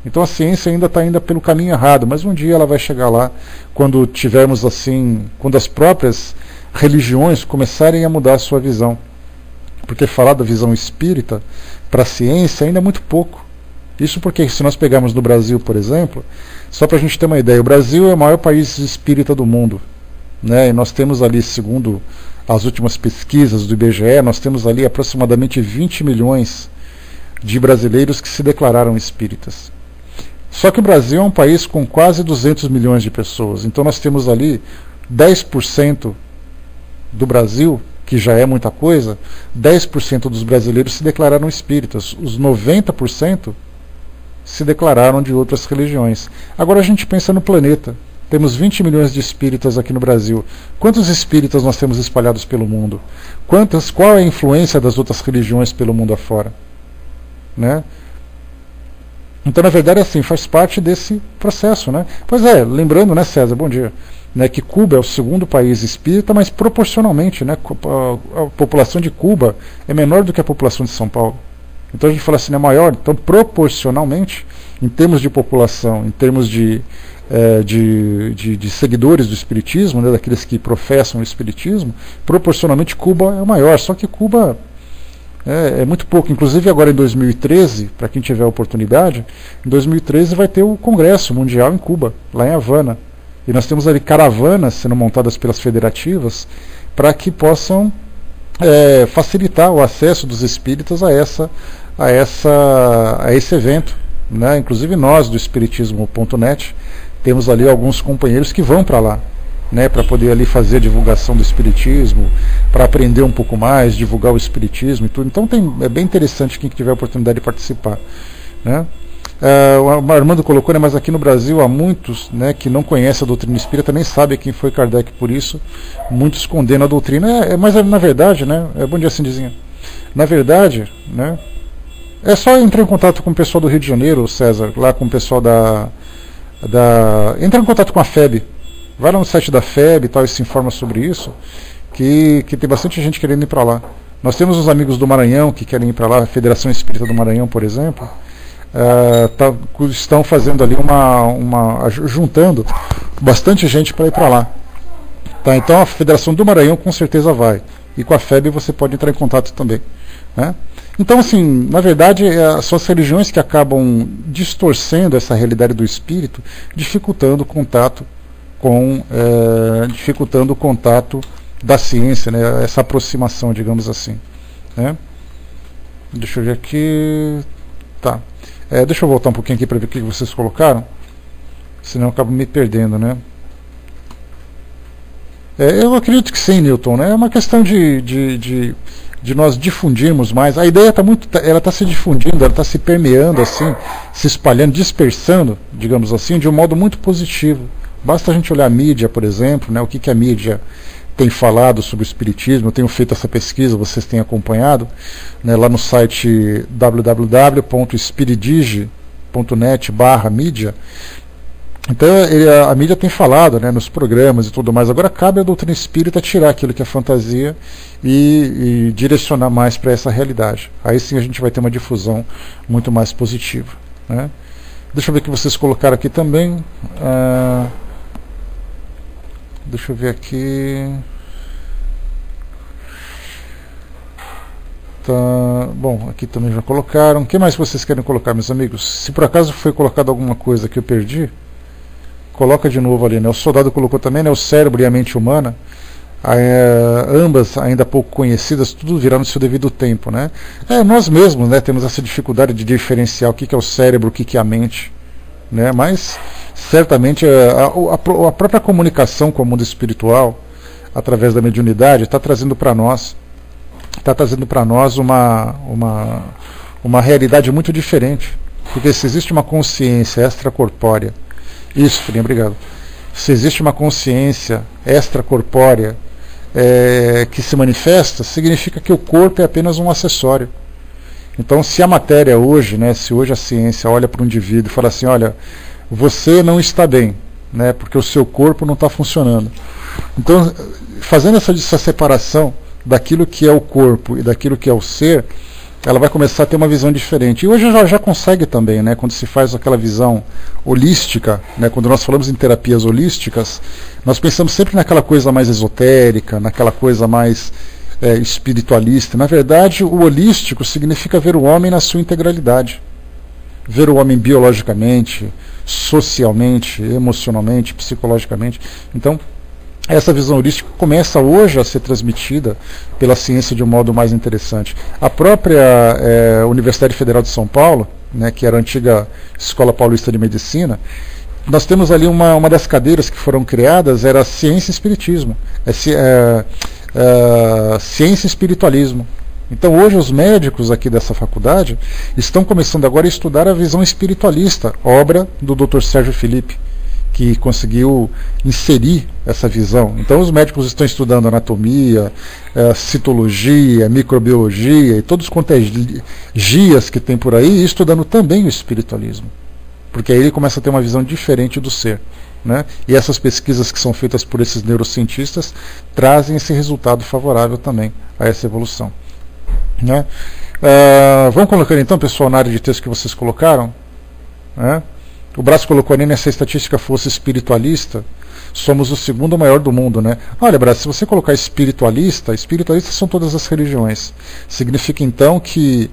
Então a ciência ainda está indo pelo caminho errado, mas um dia ela vai chegar lá, quando tivermos assim, quando as próprias religiões começarem a mudar a sua visão. Porque falar da visão espírita para a ciência ainda é muito pouco. Isso porque, se nós pegarmos no Brasil, por exemplo, só para a gente ter uma ideia, o Brasil é o maior país espírita do mundo, né? E nós temos ali, segundo as últimas pesquisas do IBGE, nós temos ali aproximadamente 20 milhões de brasileiros que se declararam espíritas. Só que o Brasil é um país com quase 200 milhões de pessoas. Então nós temos ali 10% do Brasil, que já é muita coisa, 10% dos brasileiros se declararam espíritas. Os 90% se declararam de outras religiões. Agora a gente pensa no planeta. Temos 20 milhões de espíritas aqui no Brasil. Quantos espíritas nós temos espalhados pelo mundo? Qual é a influência das outras religiões pelo mundo afora? Né? Então, na verdade, assim, faz parte desse processo, né? Pois é, lembrando, né, César, bom dia, né, que Cuba é o segundo país espírita, mas proporcionalmente, né, a população de Cuba é menor do que a população de São Paulo. Então a gente fala assim, é maior, então proporcionalmente, em termos de população, em termos de seguidores do espiritismo, né, daqueles que professam o espiritismo, proporcionalmente Cuba é o maior, só que Cuba é muito pouco. Inclusive agora em 2013, para quem tiver a oportunidade, em 2013 vai ter o Congresso Mundial em Cuba, lá em Havana. E nós temos ali caravanas sendo montadas pelas federativas para que possam facilitar o acesso dos espíritas a esse evento, né? Inclusive nós do Espiritismo.net temos ali alguns companheiros que vão para lá, né, para poder ali fazer a divulgação do espiritismo, para aprender um pouco mais, divulgar o espiritismo e tudo. Então é bem interessante quem tiver a oportunidade de participar, né? O Armando colocou, né, mas aqui no Brasil há muitos, né, que não conhecem a doutrina espírita, nem sabem quem foi Kardec, por isso muitos condenam a doutrina. Mas na verdade, né, bom dia, Cindizinha. Na verdade, né, é só entrar em contato com o pessoal do Rio de Janeiro, César, lá com o pessoal entra em contato com a FEB. Vai lá no site da FEB e tal, e se informa sobre isso, que tem bastante gente querendo ir para lá. Nós temos os amigos do Maranhão que querem ir para lá, a Federação Espírita do Maranhão, por exemplo, estão fazendo ali juntando bastante gente para ir para lá. Tá, então a Federação do Maranhão com certeza vai. E com a FEB você pode entrar em contato também, né? Então, assim, na verdade, são as religiões que acabam distorcendo essa realidade do espírito, dificultando o contato da ciência, né, essa aproximação, digamos assim, né? Deixa eu ver aqui. Tá. Deixa eu voltar um pouquinho aqui para ver o que vocês colocaram, senão eu acabo me perdendo, né? Eu acredito que sim, Newton, né? É uma questão de nós difundirmos mais. A ideia ela está se difundindo, ela está se permeando assim, se espalhando, dispersando, digamos assim, de um modo muito positivo. Basta a gente olhar a mídia, por exemplo, né, o que a mídia tem falado sobre o espiritismo. Eu tenho feito essa pesquisa, vocês têm acompanhado, né, lá no site www.spiridige.net/mídia. Então a mídia tem falado, né, nos programas e tudo mais. Agora cabe à doutrina espírita tirar aquilo que é fantasia e direcionar mais para essa realidade. Aí sim a gente vai ter uma difusão muito mais positiva, né? Deixa eu ver o que vocês colocaram aqui também. Deixa eu ver aqui. Tá, bom, aqui também já colocaram. O que mais vocês querem colocar, meus amigos? Se por acaso foi colocado alguma coisa que eu perdi, coloca de novo ali, né? O Soldado colocou também, né, o cérebro e a mente humana, ambas ainda pouco conhecidas, tudo virá no seu devido tempo, né? Nós mesmos, né, temos essa dificuldade de diferenciar o que é o cérebro, o que é a mente, né? Mas certamente a própria comunicação com o mundo espiritual, através da mediunidade, está trazendo para nós uma realidade muito diferente. Porque se existe uma consciência extracorpórea, isso, Frinha, obrigado. se existe uma consciência extracorpórea que se manifesta, significa que o corpo é apenas um acessório. Então, se a matéria hoje, né, se hoje a ciência olha para um indivíduo e fala assim, olha, você não está bem, né, porque o seu corpo não está funcionando. Então, fazendo essa separação daquilo que é o corpo e daquilo que é o ser, ela vai começar a ter uma visão diferente. E hoje já consegue também, né, quando se faz aquela visão holística, né, quando nós falamos em terapias holísticas, nós pensamos sempre naquela coisa mais esotérica, naquela coisa mais espiritualista. Na verdade, o holístico significa ver o homem na sua integralidade. Ver o homem biologicamente, socialmente, emocionalmente, psicologicamente. Então, essa visão holística começa hoje a ser transmitida pela ciência de um modo mais interessante. A própria Universidade Federal de São Paulo, né, que era a antiga Escola Paulista de Medicina, nós temos ali uma das cadeiras que foram criadas, era Ciência e Espiritismo. Ciência e Espiritualismo. Então hoje os médicos aqui dessa faculdade estão começando agora a estudar a visão espiritualista, obra do Dr. Sérgio Felipe, que conseguiu inserir essa visão. Então os médicos estão estudando anatomia, citologia, microbiologia e todos quantos gias que tem por aí, e estudando também o espiritualismo. Porque aí ele começa a ter uma visão diferente do ser. Né? E essas pesquisas que são feitas por esses neurocientistas trazem esse resultado favorável também a essa evolução. Né? Vamos colocar então, pessoal, na área de texto que vocês colocaram, né? O Brás colocou ali, nessa estatística fosse espiritualista, somos o segundo maior do mundo, né? Olha, Brás, se você colocar espiritualistas são todas as religiões. Significa então que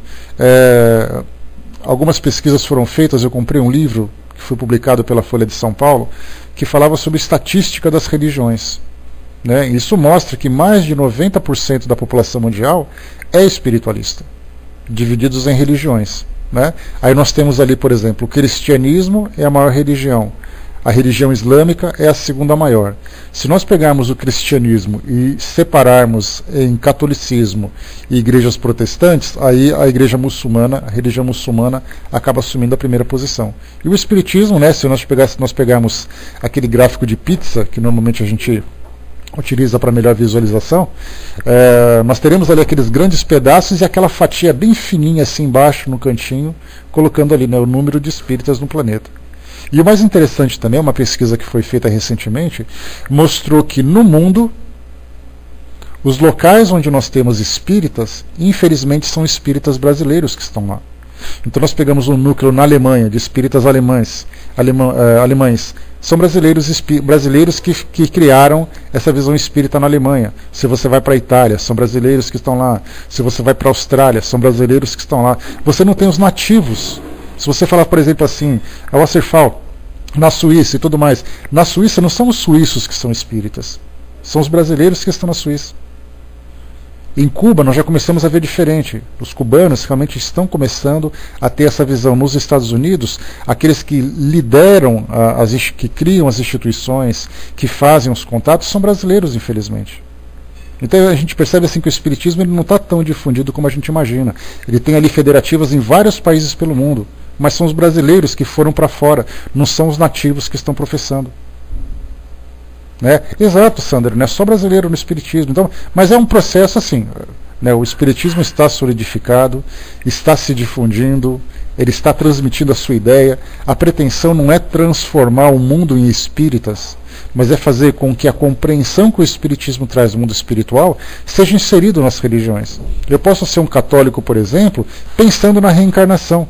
algumas pesquisas foram feitas, eu comprei um livro que foi publicado pela Folha de São Paulo, que falava sobre estatística das religiões. Né? Isso mostra que mais de 90% da população mundial é espiritualista, divididos em religiões. Né? Aí nós temos ali, por exemplo, o cristianismo é a maior religião, a religião islâmica é a segunda maior. Se nós pegarmos o cristianismo e separarmos em catolicismo e igrejas protestantes, aí a igreja muçulmana, a religião muçulmana, acaba assumindo a primeira posição. E o espiritismo, né, se nós pegarmos aquele gráfico de pizza, que normalmente a gente utiliza para melhor visualização, nós teremos ali aqueles grandes pedaços e aquela fatia bem fininha assim embaixo no cantinho, colocando ali, né, o número de espíritas no planeta. E o mais interessante também, uma pesquisa que foi feita recentemente, mostrou que no mundo, os locais onde nós temos espíritas, infelizmente são espíritas brasileiros que estão lá. Então nós pegamos um núcleo na Alemanha, de espíritas alemães. São brasileiros que criaram essa visão espírita na Alemanha. Se você vai para a Itália, são brasileiros que estão lá. Se você vai para a Austrália, são brasileiros que estão lá. Você não tem os nativos. Se você falar, por exemplo, assim, a Wasserfall, na Suíça e tudo mais, na Suíça não são os suíços que são espíritas, são os brasileiros que estão na Suíça. Em Cuba nós já começamos a ver diferente. Os cubanos realmente estão começando a ter essa visão. Nos Estados Unidos, aqueles que lideram, que criam as instituições, que fazem os contatos, são brasileiros, infelizmente. Então a gente percebe assim que o espiritismo ele não está tão difundido como a gente imagina. Ele tem ali federativas em vários países pelo mundo, mas são os brasileiros que foram para fora, não são os nativos que estão professando. Né? Exato, Sandra, não é só brasileiro no espiritismo. Então, mas é um processo assim, né? O espiritismo está solidificado, está se difundindo, ele está transmitindo a sua ideia. A pretensão não é transformar o mundo em espíritas, mas é fazer com que a compreensão que o espiritismo traz do mundo espiritual seja inserido nas religiões. Eu posso ser um católico, por exemplo, pensando na reencarnação.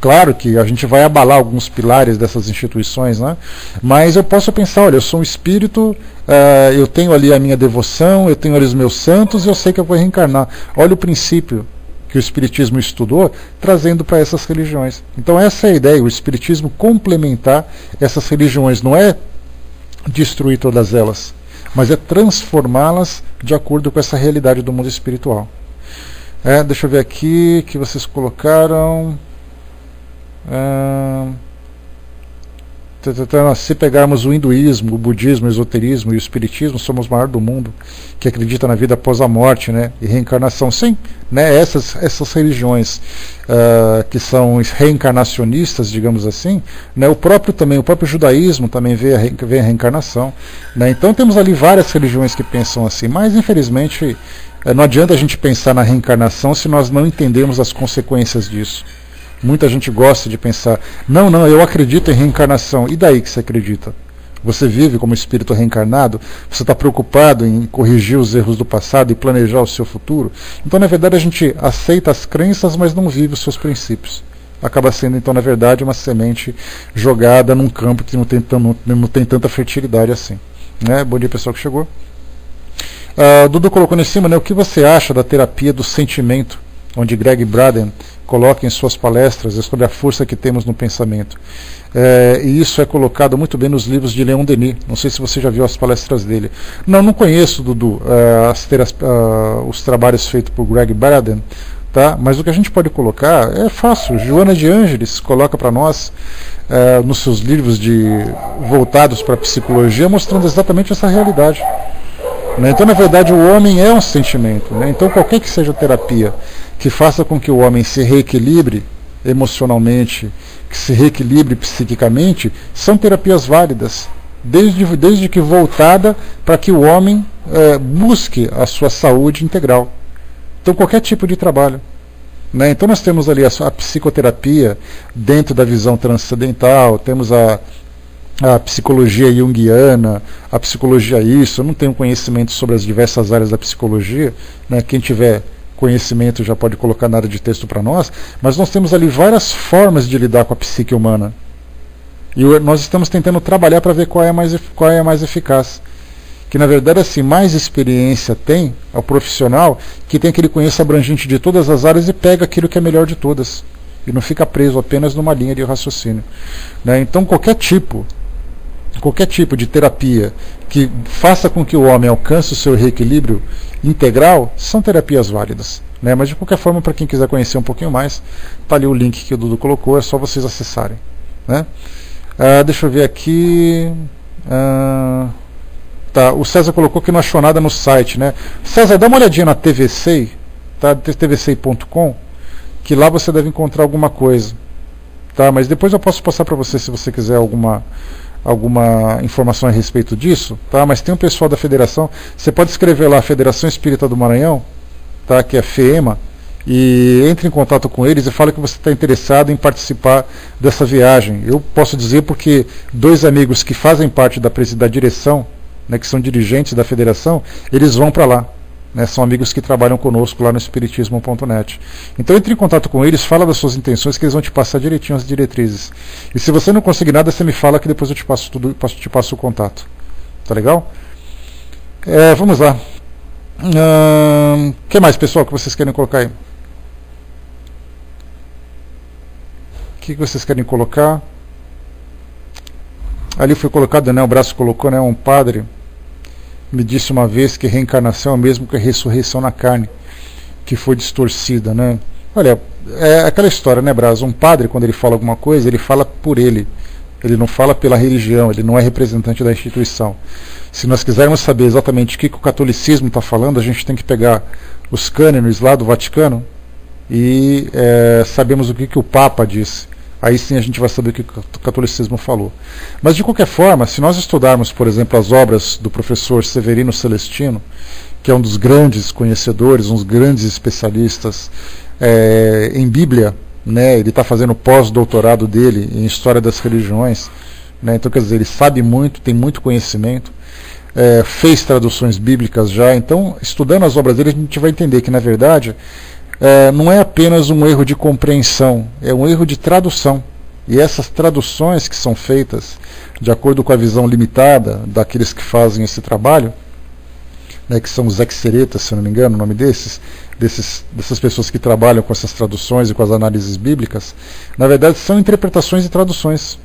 Claro que a gente vai abalar alguns pilares dessas instituições, né? Mas eu posso pensar, olha, eu sou um espírito, eu tenho ali a minha devoção, eu tenho ali os meus santos e eu sei que eu vou reencarnar. Olha o princípio que o espiritismo estudou, trazendo para essas religiões. Então essa é a ideia, o espiritismo complementar essas religiões, não é destruir todas elas, mas é transformá-las de acordo com essa realidade do mundo espiritual. Deixa eu ver aqui que vocês colocaram. Se pegarmos o hinduísmo, o budismo, o esoterismo e o espiritismo, somos o maior do mundo, que acredita na vida após a morte, né, e reencarnação. Sim, né, essas religiões que são reencarnacionistas, digamos assim, né, o próprio judaísmo também vê a reencarnação, né, então temos ali várias religiões que pensam assim, mas infelizmente não adianta a gente pensar na reencarnação se nós não entendemos as consequências disso. Muita gente gosta de pensar, não, eu acredito em reencarnação. E daí que você acredita? Você vive como espírito reencarnado? Você está preocupado em corrigir os erros do passado e planejar o seu futuro? Então, na verdade, a gente aceita as crenças, mas não vive os seus princípios. Acaba sendo, então, na verdade, uma semente jogada num campo que não tem tanta fertilidade assim. Né? Bom dia, pessoal que chegou. Dudu colocou em cima, né, o que você acha da terapia do sentimento, onde Greg Braden coloca em suas palestras sobre a força que temos no pensamento. E isso é colocado muito bem nos livros de Leon Denis. Não sei se você já viu as palestras dele. Não conheço, Dudu, os trabalhos feitos por Greg Braden, tá? Mas o que a gente pode colocar é fácil. Joana de Ângeles coloca para nós, nos seus livros voltados para a psicologia, mostrando exatamente essa realidade. Então, na verdade, o homem é um sentimento. Né? Então, qualquer que seja a terapia que faça com que o homem se reequilibre emocionalmente, que se reequilibre psiquicamente, são terapias válidas, desde que voltada para que o homem busque a sua saúde integral. Então, qualquer tipo de trabalho. Né? Então, nós temos ali a psicoterapia dentro da visão transcendental, temos a psicologia junguiana, a psicologia isso. Eu não tenho conhecimento sobre as diversas áreas da psicologia, né? Quem tiver conhecimento já pode colocar na área de texto para nós, mas nós temos ali várias formas de lidar com a psique humana. E nós estamos tentando trabalhar para ver qual é a mais eficaz. Que na verdade, assim, mais experiência tem ao profissional que tem aquele conhecimento abrangente de todas as áreas e pega aquilo que é melhor de todas. E não fica preso apenas numa linha de raciocínio. Né? Então qualquer tipo de terapia que faça com que o homem alcance o seu reequilíbrio integral são terapias válidas. Né? Mas de qualquer forma, para quem quiser conhecer um pouquinho mais, está ali o link que o Dudu colocou, é só vocês acessarem. Né? Deixa eu ver aqui. Tá, o César colocou que não achou nada no site. Né? César, dá uma olhadinha na TVCEI, tá? tvcei.com, que lá você deve encontrar alguma coisa. Tá? Mas depois eu posso passar para você se você quiser alguma informação a respeito disso, tá? Mas tem um pessoal da federação, você pode escrever lá Federação Espírita do Maranhão, tá? Que é FEMA, e entre em contato com eles e fala que você está interessado em participar dessa viagem. Eu posso dizer porque 2 amigos que fazem parte da direção, né, que são dirigentes da federação, eles vão para lá. Né, são amigos que trabalham conosco lá no espiritismo.net. Então entre em contato com eles, fala das suas intenções, que eles vão te passar direitinho as diretrizes. E se você não conseguir nada, você me fala que depois eu te passo tudo, te passo o contato. Tá legal? Vamos lá. O que mais, pessoal, que vocês querem colocar aí? O que vocês querem colocar? Ali foi colocado, né, o braço colocou, né, um padre me disse uma vez que reencarnação é o mesmo que a ressurreição na carne, que foi distorcida, né? Olha, é aquela história, né, Braz? Um padre, quando ele fala alguma coisa, ele fala por ele não fala pela religião, ele não é representante da instituição. Se nós quisermos saber exatamente o que o catolicismo está falando, a gente tem que pegar os cânones lá do Vaticano e sabemos o que o Papa disse. Aí sim a gente vai saber o que o catolicismo falou. Mas de qualquer forma, se nós estudarmos, por exemplo, as obras do professor Severino Celestino, que é um dos grandes conhecedores, um dos grandes especialistas em Bíblia, né? Ele está fazendo o pós-doutorado dele em História das Religiões, né? Então, quer dizer, ele sabe muito, tem muito conhecimento, fez traduções bíblicas já. Então, estudando as obras dele, a gente vai entender que, na verdade, não é apenas um erro de compreensão, é um erro de tradução. E essas traduções que são feitas de acordo com a visão limitada daqueles que fazem esse trabalho, né, que são os exeretas, se eu não me engano, o nome dessas pessoas que trabalham com essas traduções e com as análises bíblicas, na verdade são interpretações e traduções.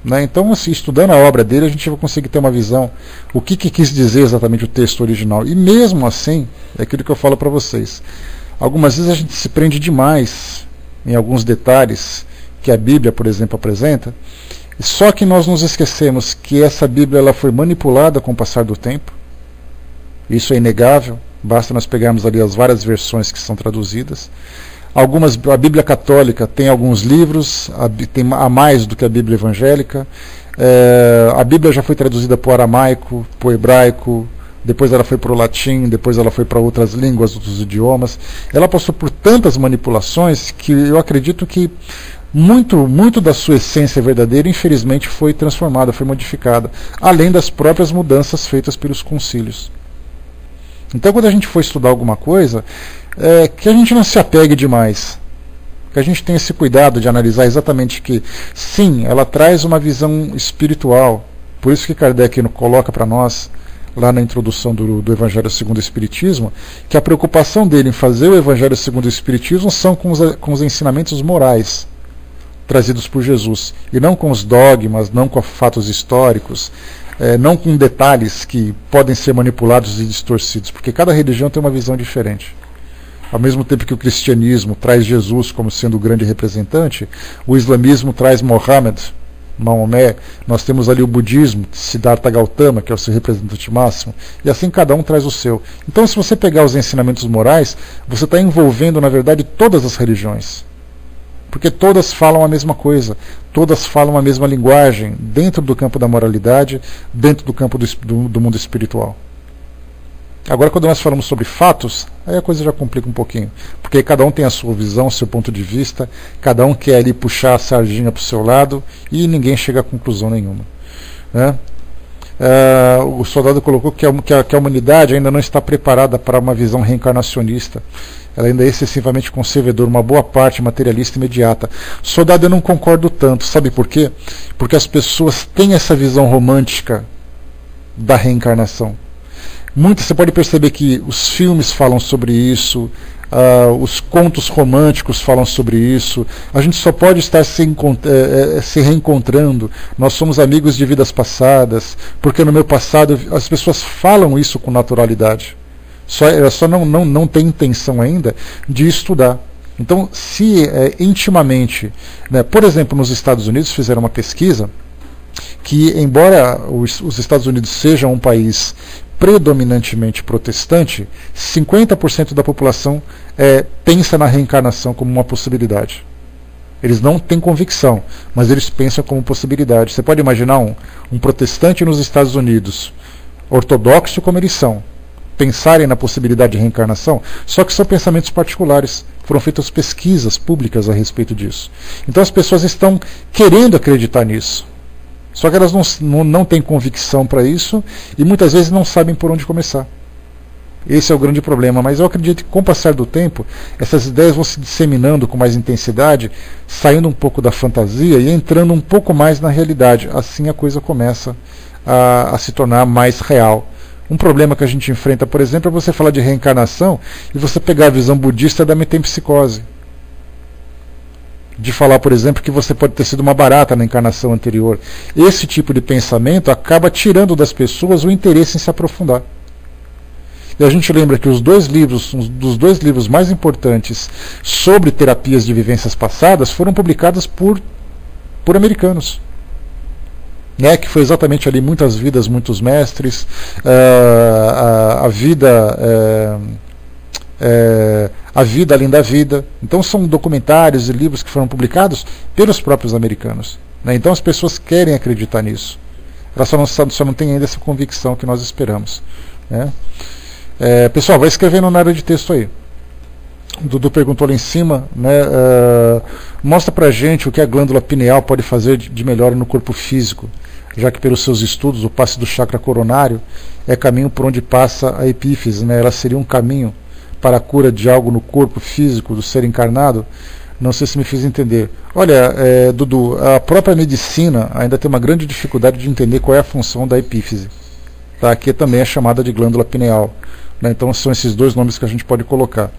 Né? Então, assim, estudando a obra dele, a gente vai conseguir ter uma visão, o que quis dizer exatamente o texto original. E mesmo assim, é aquilo que eu falo para vocês, algumas vezes a gente se prende demais em alguns detalhes que a Bíblia, por exemplo, apresenta, Só que nós nos esquecemos que essa Bíblia ela foi manipulada com o passar do tempo. Isso é inegável, basta nós pegarmos ali as várias versões que são traduzidas. A Bíblia católica tem alguns livros, tem a mais do que a Bíblia evangélica. A Bíblia já foi traduzida para o aramaico, para o hebraico, depois ela foi para o latim, depois ela foi para outras línguas, outros idiomas. Ela passou por tantas manipulações que eu acredito que muito da sua essência verdadeira, infelizmente, foi transformada, foi modificada, além das próprias mudanças feitas pelos concílios. Então, quando a gente for estudar alguma coisa, que a gente não se apegue demais, que a gente tenha esse cuidado de analisar exatamente que, sim, ela traz uma visão espiritual. Por isso que Kardec coloca para nós, lá na introdução do Evangelho segundo o Espiritismo, que a preocupação dele em fazer o Evangelho segundo o Espiritismo são com os ensinamentos morais trazidos por Jesus, e não com os dogmas, não com fatos históricos, não com detalhes que podem ser manipulados e distorcidos, porque cada religião tem uma visão diferente. Ao mesmo tempo que o cristianismo traz Jesus como sendo o grande representante, o islamismo traz Maomé, nós temos ali o budismo, Siddhartha Gautama, que é o seu representante máximo, e assim cada um traz o seu. Então, se você pegar os ensinamentos morais, você está envolvendo, na verdade, todas as religiões. Porque todas falam a mesma coisa, todas falam a mesma linguagem, dentro do campo da moralidade, dentro do campo do mundo espiritual. Agora, quando nós falamos sobre fatos, aí a coisa já complica um pouquinho, porque cada um tem a sua visão, o seu ponto de vista, cada um quer ali puxar a sardinha para o seu lado, e ninguém chega a conclusão nenhuma, né? O soldado colocou que a humanidade ainda não está preparada para uma visão reencarnacionista. Ela ainda é excessivamente conservadora, uma boa parte materialista imediata. Soldado, eu não concordo tanto. Sabe por quê? Porque as pessoas têm essa visão romântica da reencarnação. Você pode perceber que os filmes falam sobre isso, os contos românticos falam sobre isso. A gente só pode estar se reencontrando. Nós somos amigos de vidas passadas, porque no meu passado as pessoas falam isso com naturalidade. Ela só não tem intenção ainda de estudar. Então, se intimamente, né, por exemplo, nos Estados Unidos fizeram uma pesquisa que, embora os Estados Unidos sejam um país predominantemente protestante, 50% da população pensa na reencarnação como uma possibilidade. Eles não têm convicção, mas eles pensam como possibilidade. Você pode imaginar um protestante nos Estados Unidos, ortodoxo como eles são, pensarem na possibilidade de reencarnação? Só que são pensamentos particulares. Foram feitas pesquisas públicas a respeito disso. Então as pessoas estão querendo acreditar nisso. Só que elas não têm convicção para isso e muitas vezes não sabem por onde começar. Esse é o grande problema. Mas eu acredito que com o passar do tempo, essas ideias vão se disseminando com mais intensidade, saindo um pouco da fantasia e entrando um pouco mais na realidade. Assim a coisa começa a se tornar mais real. Um problema que a gente enfrenta, por exemplo, é você falar de reencarnação e você pegar a visão budista da metempsicose. De falar, por exemplo, que você pode ter sido uma barata na encarnação anterior. Esse tipo de pensamento acaba tirando das pessoas o interesse em se aprofundar. E a gente lembra que um dos dois livros mais importantes sobre terapias de vivências passadas foram publicados por americanos. Que foi exatamente ali muitas vidas, muitos mestres, a vida além da vida. Então são documentários e livros que foram publicados pelos próprios americanos, né? Então as pessoas querem acreditar nisso. Elas só não têm ainda essa convicção que nós esperamos, né? Pessoal, vai escrevendo na área de texto aí. O Dudu perguntou lá em cima, né, mostra pra gente o que a glândula pineal pode fazer de melhor no corpo físico, já que pelos seus estudos o passe do chakra coronário é caminho por onde passa a epífise, né? Ela seria um caminho para a cura de algo no corpo físico do ser encarnado. Não sei se me fiz entender. Olha, Dudu, a própria medicina ainda tem uma grande dificuldade de entender qual é a função da epífise, tá? Que também é chamada de glândula pineal, né? Então são esses dois nomes que a gente pode colocar.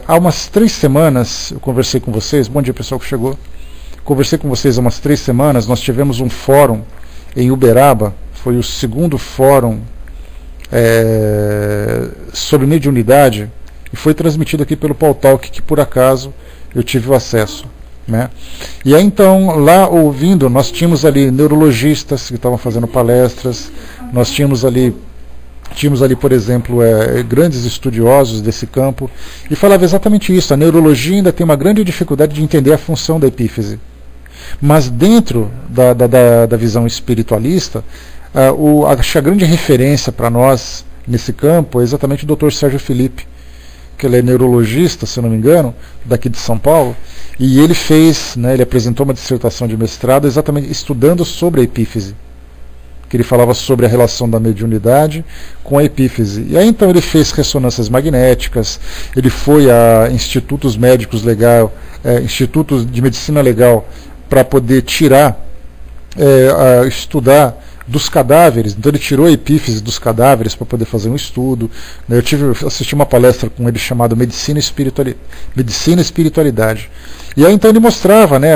Há umas 3 semanas eu conversei com vocês. Bom dia, pessoal que chegou. Conversei com vocês há umas 3 semanas. Nós tivemos um fórum em Uberaba. Foi o segundo fórum sobre mediunidade, e foi transmitido aqui pelo Paul Talk, que por acaso eu tive o acesso. né? E aí então, lá ouvindo, nós tínhamos ali neurologistas que estavam fazendo palestras, nós tínhamos ali, por exemplo, grandes estudiosos desse campo, e falava exatamente isso. A neurologia ainda tem uma grande dificuldade de entender a função da epífise. Mas dentro da visão espiritualista, acho que a grande referência para nós nesse campo é exatamente o Dr. Sérgio Felipe, que ele é neurologista, se eu não me engano, daqui de São Paulo, e ele fez, né, ele apresentou uma dissertação de mestrado exatamente estudando sobre a epífise, que ele falava sobre a relação da mediunidade com a epífise. E aí então ele fez ressonâncias magnéticas, ele foi a institutos médicos institutos de medicina legal, para poder estudar dos cadáveres. Então ele tirou a epífise dos cadáveres para poder fazer um estudo. Eu assisti uma palestra com ele chamada Medicina e Espiritualidade. E aí então ele mostrava, né,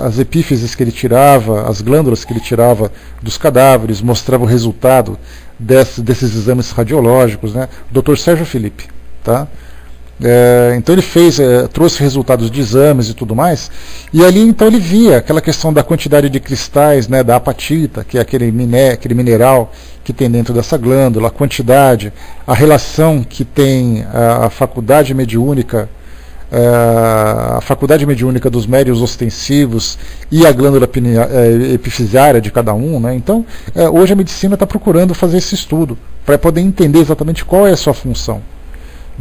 as epífises que ele tirava, as glândulas que ele tirava dos cadáveres, mostrava o resultado desses exames radiológicos, né? Dr. Sérgio Felipe, tá? Então ele trouxe resultados de exames e tudo mais, e ali então ele via aquela questão da quantidade de cristais, né, da apatita, que é aquele mineral que tem dentro dessa glândula, a quantidade, a relação que tem a faculdade mediúnica, dos médiuns ostensivos e a glândula epifisiária de cada um, né? Então hoje a medicina está procurando fazer esse estudo para poder entender exatamente qual é a sua função.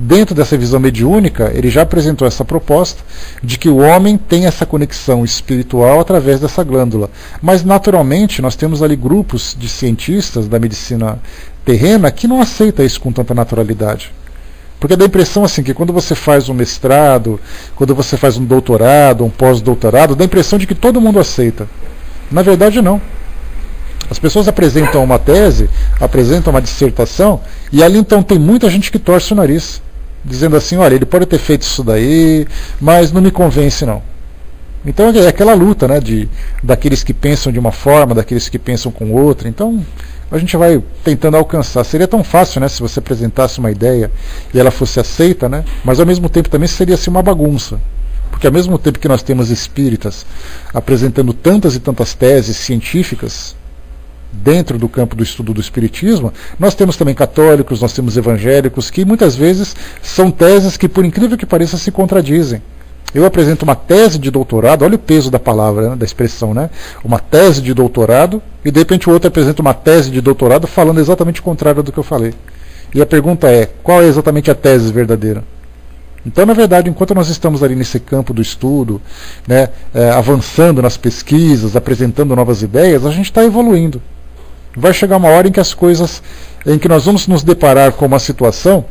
Dentro dessa visão mediúnica, ele já apresentou essa proposta de que o homem tem essa conexão espiritual através dessa glândula. Mas, naturalmente, nós temos ali grupos de cientistas da medicina terrena que não aceitam isso com tanta naturalidade. Porque dá a impressão assim, que quando você faz um mestrado, quando você faz um doutorado, um pós-doutorado, dá a impressão de que todo mundo aceita. Na verdade, não. As pessoas apresentam uma tese, apresentam uma dissertação, e ali então tem muita gente que torce o nariz, dizendo assim, olha, ele pode ter feito isso daí, mas não me convence não. Então é aquela luta, né, daqueles que pensam de uma forma, daqueles que pensam com outra. Então a gente vai tentando alcançar. Seria tão fácil, né, se você apresentasse uma ideia e ela fosse aceita, né, mas ao mesmo tempo também seria assim, uma bagunça. Porque ao mesmo tempo que nós temos espíritas apresentando tantas e tantas teses científicas dentro do campo do estudo do espiritismo, nós temos também católicos, nós temos evangélicos, que muitas vezes são teses que, por incrível que pareça, se contradizem. Eu apresento uma tese de doutorado, olha o peso da palavra, né, da expressão, né? Uma tese de doutorado, e de repente o outro apresenta uma tese de doutorado falando exatamente o contrário do que eu falei. E a pergunta é, qual é exatamente a tese verdadeira? Então, na verdade, enquanto nós estamos ali nesse campo do estudo, né, avançando nas pesquisas, apresentando novas ideias, a gente está evoluindo. Vai chegar uma hora em que nós vamos nos deparar com uma situação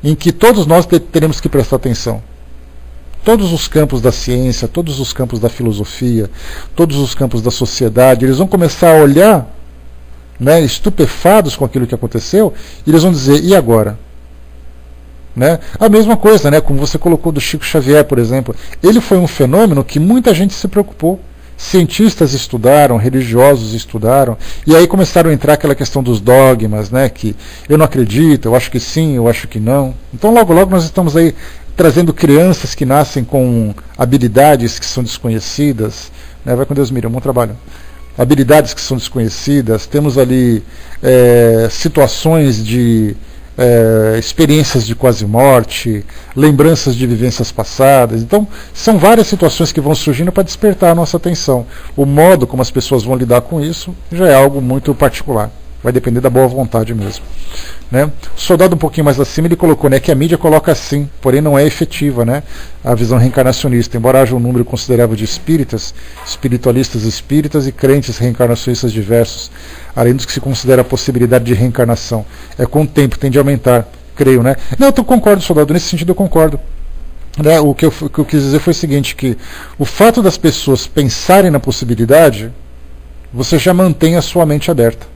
em que todos nós teremos que prestar atenção. Todos os campos da ciência, todos os campos da filosofia, todos os campos da sociedade, eles vão começar a olhar, né, estupefados com aquilo que aconteceu, e eles vão dizer, e agora? Né? A mesma coisa, né, como você colocou do Chico Xavier, por exemplo. Ele foi um fenômeno que muita gente se preocupou. Cientistas estudaram, religiosos estudaram, e aí começaram a entrar aquela questão dos dogmas, né, que eu não acredito, eu acho que sim, eu acho que não. Então logo logo nós estamos aí trazendo crianças que nascem com habilidades que são desconhecidas, né, vai com Deus, Miriam, bom trabalho. Habilidades que são desconhecidas, temos ali situações de experiências de quase morte, lembranças de vivências passadas. Então são várias situações que vão surgindo para despertar a nossa atenção. O modo como as pessoas vão lidar com isso já é algo muito particular, vai depender da boa vontade mesmo, né? O Soldado um pouquinho mais acima ele colocou, né, que a mídia coloca assim, porém não é efetiva, né, a visão reencarnacionista, embora haja um número considerável de espíritas, espiritualistas espíritas e crentes reencarnacionistas diversos, além dos que se considera a possibilidade de reencarnação. Com o tempo tende a aumentar, creio, né? Não, eu concordo, Soldado, nesse sentido eu concordo. Né, o que eu quis dizer foi o seguinte, que o fato das pessoas pensarem na possibilidade, você já mantém a sua mente aberta.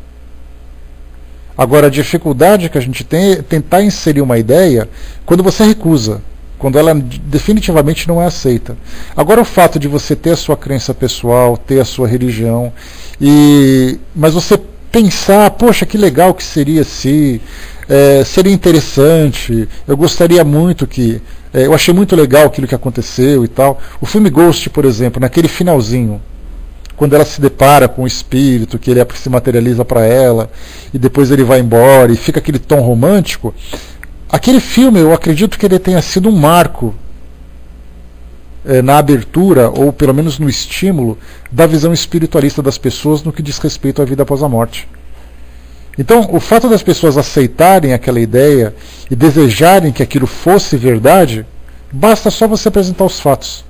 Agora, a dificuldade que a gente tem é tentar inserir uma ideia quando você recusa, quando ela definitivamente não é aceita. Agora, o fato de você ter a sua crença pessoal, ter a sua religião, mas você pensar, poxa, que legal que seria se... seria interessante, eu gostaria muito que... eu achei muito legal aquilo que aconteceu e tal. O filme Ghost, por exemplo, naquele finalzinho, quando ela se depara com o espírito, que ele se materializa para ela, e depois ele vai embora, e fica aquele tom romântico, aquele filme, eu acredito que ele tenha sido um marco na abertura, ou pelo menos no estímulo, da visão espiritualista das pessoas no que diz respeito à vida após a morte. Então, o fato das pessoas aceitarem aquela ideia e desejarem que aquilo fosse verdade, basta só você apresentar os fatos.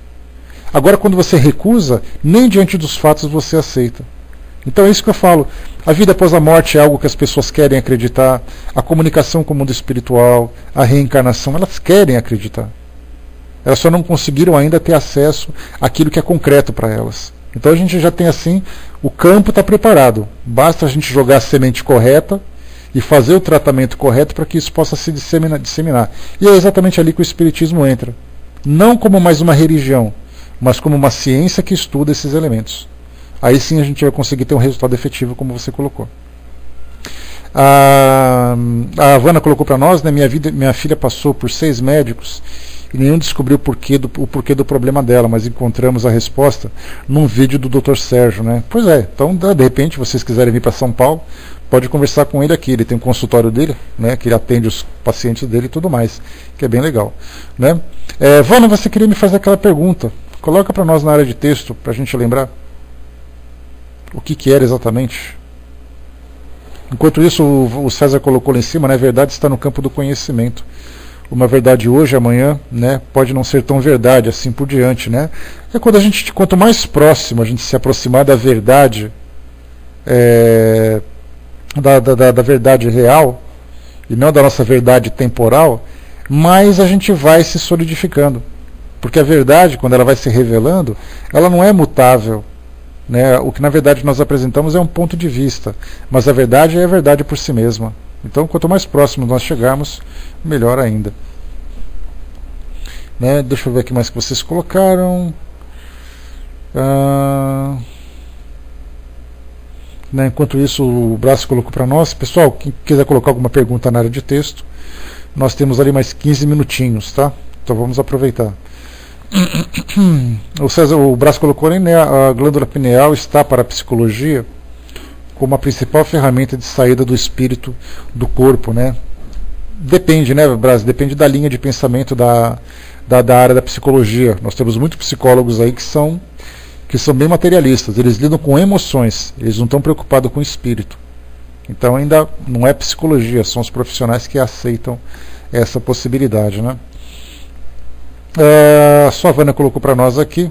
Agora, quando você recusa, nem diante dos fatos você aceita. Então é isso que eu falo. A vida após a morte é algo que as pessoas querem acreditar. A comunicação com o mundo espiritual, a reencarnação, elas querem acreditar. Elas só não conseguiram ainda ter acesso àquilo que é concreto para elas. Então a gente já tem assim, o campo está preparado. Basta a gente jogar a semente correta e fazer o tratamento correto para que isso possa se disseminar. E é exatamente ali que o Espiritismo entra. Não como mais uma religião, mas como uma ciência que estuda esses elementos. Aí sim a gente vai conseguir ter um resultado efetivo, como você colocou. A Havana colocou para nós, né, minha filha passou por 6 médicos e nenhum descobriu o porquê do problema dela, mas encontramos a resposta num vídeo do Dr. Sérgio. Né? Pois é, então de repente, vocês quiserem vir para São Paulo, pode conversar com ele aqui. Ele tem um consultório dele, né, que ele atende os pacientes dele e tudo mais, que é bem legal. Né? Vana, você queria me fazer aquela pergunta. Coloca para nós na área de texto, para a gente lembrar o que era exatamente. Enquanto isso, o César colocou lá em cima, né, a verdade está no campo do conhecimento. Uma verdade hoje, amanhã, né, pode não ser tão verdade, assim por diante. Né? É quanto mais próximo a gente se aproximar da verdade, da verdade real, e não da nossa verdade temporal, mais a gente vai se solidificando. Porque a verdade, quando ela vai se revelando, ela não é mutável. Né? O que na verdade nós apresentamos é um ponto de vista, mas a verdade é a verdade por si mesma. Então, quanto mais próximo nós chegarmos, melhor ainda. Né? Deixa eu ver aqui mais que vocês colocaram. Né? Enquanto isso, o Braço colocou para nós. Pessoal, quem quiser colocar alguma pergunta na área de texto, nós temos ali mais 15 minutinhos, tá? Então vamos aproveitar. O Braço colocou ali, né, a glândula pineal está para a psicologia como a principal ferramenta de saída do espírito do corpo, né? Depende, né, Braço? Depende da linha de pensamento da área da psicologia. Nós temos muitos psicólogos aí que são bem materialistas. Eles lidam com emoções, eles não estão preocupados com o espírito. Então ainda não é psicologia, são os profissionais que aceitam essa possibilidade, né? A Savana colocou para nós aqui.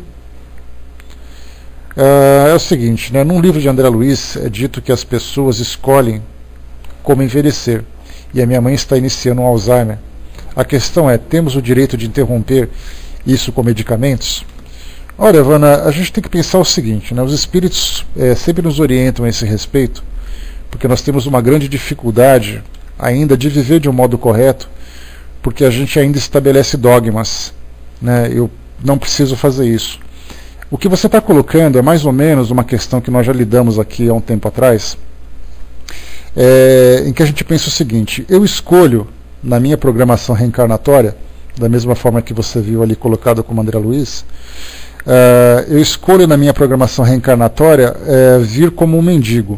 É o seguinte, né, num livro de André Luiz é dito que as pessoas escolhem como envelhecer, e a minha mãe está iniciando um Alzheimer. A questão é, temos o direito de interromper isso com medicamentos? Olha, Vana, a gente tem que pensar o seguinte, né, os espíritos sempre nos orientam a esse respeito, porque nós temos uma grande dificuldade ainda de viver de um modo correto, porque a gente ainda estabelece dogmas. Né, eu não preciso fazer isso. O que você está colocando é mais ou menos uma questão que nós já lidamos aqui há um tempo atrás, em que a gente pensa o seguinte: eu escolho na minha programação reencarnatória, da mesma forma que você viu ali colocado como André Luiz, eu escolho na minha programação reencarnatória vir como um mendigo.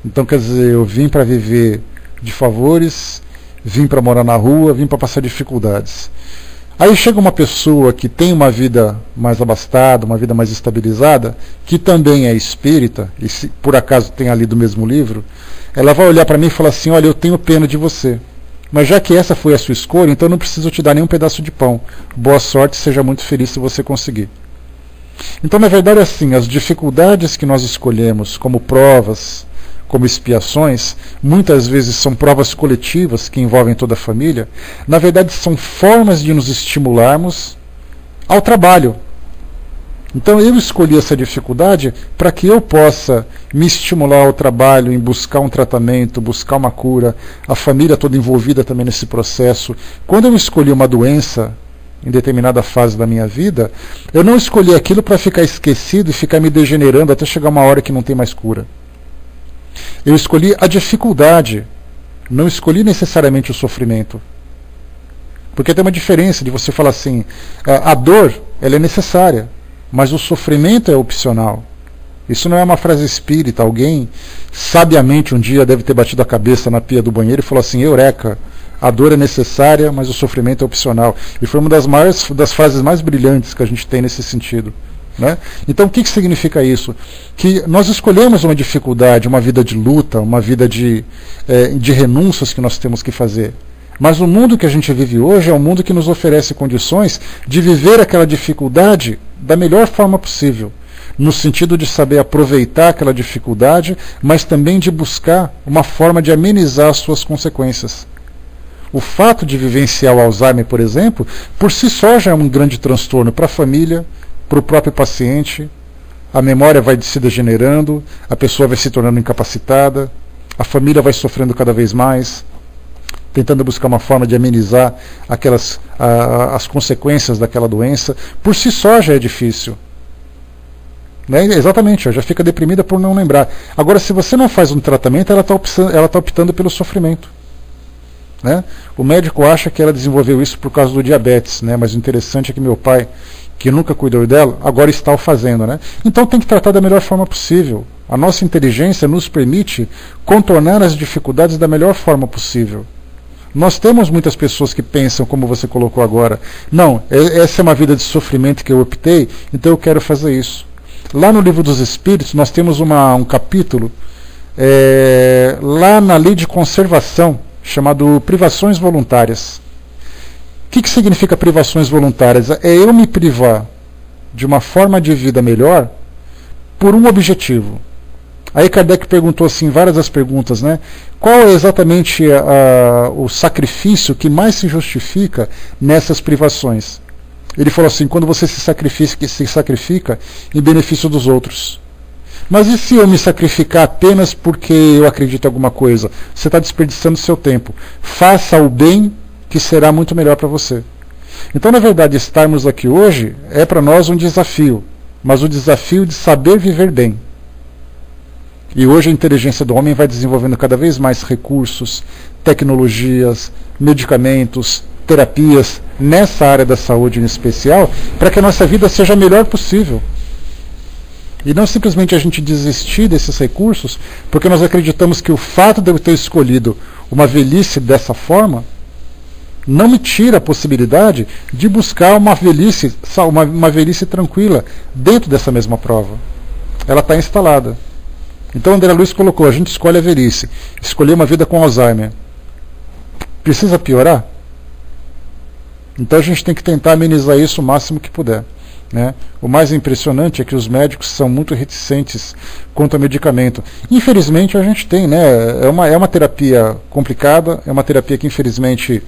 Então, quer dizer, eu vim para viver de favores, vim para morar na rua, vim para passar dificuldades. Aí chega uma pessoa que tem uma vida mais abastada, uma vida mais estabilizada, que também é espírita, e se por acaso tenha lido o mesmo livro, ela vai olhar para mim e falar assim: olha, eu tenho pena de você, mas já que essa foi a sua escolha, então eu não preciso te dar nenhum pedaço de pão. Boa sorte, seja muito feliz se você conseguir. Então, na verdade, assim, as dificuldades que nós escolhemos como provas, como expiações, muitas vezes são provas coletivas que envolvem toda a família. Na verdade, são formas de nos estimularmos ao trabalho. Então eu escolhi essa dificuldade para que eu possa me estimular ao trabalho, em buscar um tratamento, buscar uma cura, a família toda envolvida também nesse processo. Quando eu escolhi uma doença em determinada fase da minha vida, eu não escolhi aquilo para ficar esquecido e ficar me degenerando até chegar uma hora que não tem mais cura. Eu escolhi a dificuldade, não escolhi necessariamente o sofrimento. Porque tem uma diferença de você falar assim, a dor ela é necessária, mas o sofrimento é opcional. Isso não é uma frase espírita. Alguém sabiamente um dia deve ter batido a cabeça na pia do banheiro e falou assim, eureka, a dor é necessária, mas o sofrimento é opcional. E foi uma das frases mais brilhantes que a gente tem nesse sentido. Né? Então o que significa isso? Que nós escolhemos uma dificuldade, uma vida de luta, uma vida de renúncias que nós temos que fazer. Mas o mundo que a gente vive hoje é um mundo que nos oferece condições de viver aquela dificuldade da melhor forma possível. No sentido de saber aproveitar aquela dificuldade, mas também de buscar uma forma de amenizar as suas consequências. O fato de vivenciar o Alzheimer, por exemplo, por si só já é um grande transtorno para a família, para o próprio paciente. A memória vai se degenerando, a pessoa vai se tornando incapacitada, a família vai sofrendo cada vez mais, tentando buscar uma forma de amenizar as consequências daquela doença. Por si só já é difícil. Né? Exatamente, já fica deprimida por não lembrar. Agora, se você não faz um tratamento, ela está optando pelo sofrimento. Né? O médico acha que ela desenvolveu isso por causa do diabetes, né? Mas o interessante é que meu pai, que nunca cuidou dela, agora está o fazendo. Né? Então tem que tratar da melhor forma possível. A nossa inteligência nos permite contornar as dificuldades da melhor forma possível. Nós temos muitas pessoas que pensam, como você colocou agora, não, essa é uma vida de sofrimento que eu optei, então eu quero fazer isso. Lá no Livro dos Espíritos nós temos um capítulo lá na lei de conservação, chamado privações voluntárias. O que significa privações voluntárias? É eu me privar de uma forma de vida melhor por um objetivo. Aí Kardec perguntou assim, várias das perguntas, né? Qual é exatamente o sacrifício que mais se justifica nessas privações? Ele falou assim, quando você se sacrifica em benefício dos outros. Mas e se eu me sacrificar apenas porque eu acredito em alguma coisa? Você está desperdiçando seu tempo. Faça o bem que será muito melhor para você. Então, na verdade, estarmos aqui hoje é para nós um desafio, mas o desafio de saber viver bem. E hoje a inteligência do homem vai desenvolvendo cada vez mais recursos, tecnologias, medicamentos, terapias, nessa área da saúde em especial, para que a nossa vida seja a melhor possível. E não simplesmente a gente desistir desses recursos, porque nós acreditamos que o fato de eu ter escolhido uma velhice dessa forma, não me tira a possibilidade de buscar uma velhice tranquila dentro dessa mesma prova. Ela está instalada. Então André Luiz colocou, a gente escolhe a velhice, escolher uma vida com Alzheimer. Precisa piorar? Então a gente tem que tentar amenizar isso o máximo que puder. Né? O mais impressionante é que os médicos são muito reticentes quanto ao medicamento. Infelizmente a gente tem, né? É uma terapia complicada, é uma terapia que infelizmente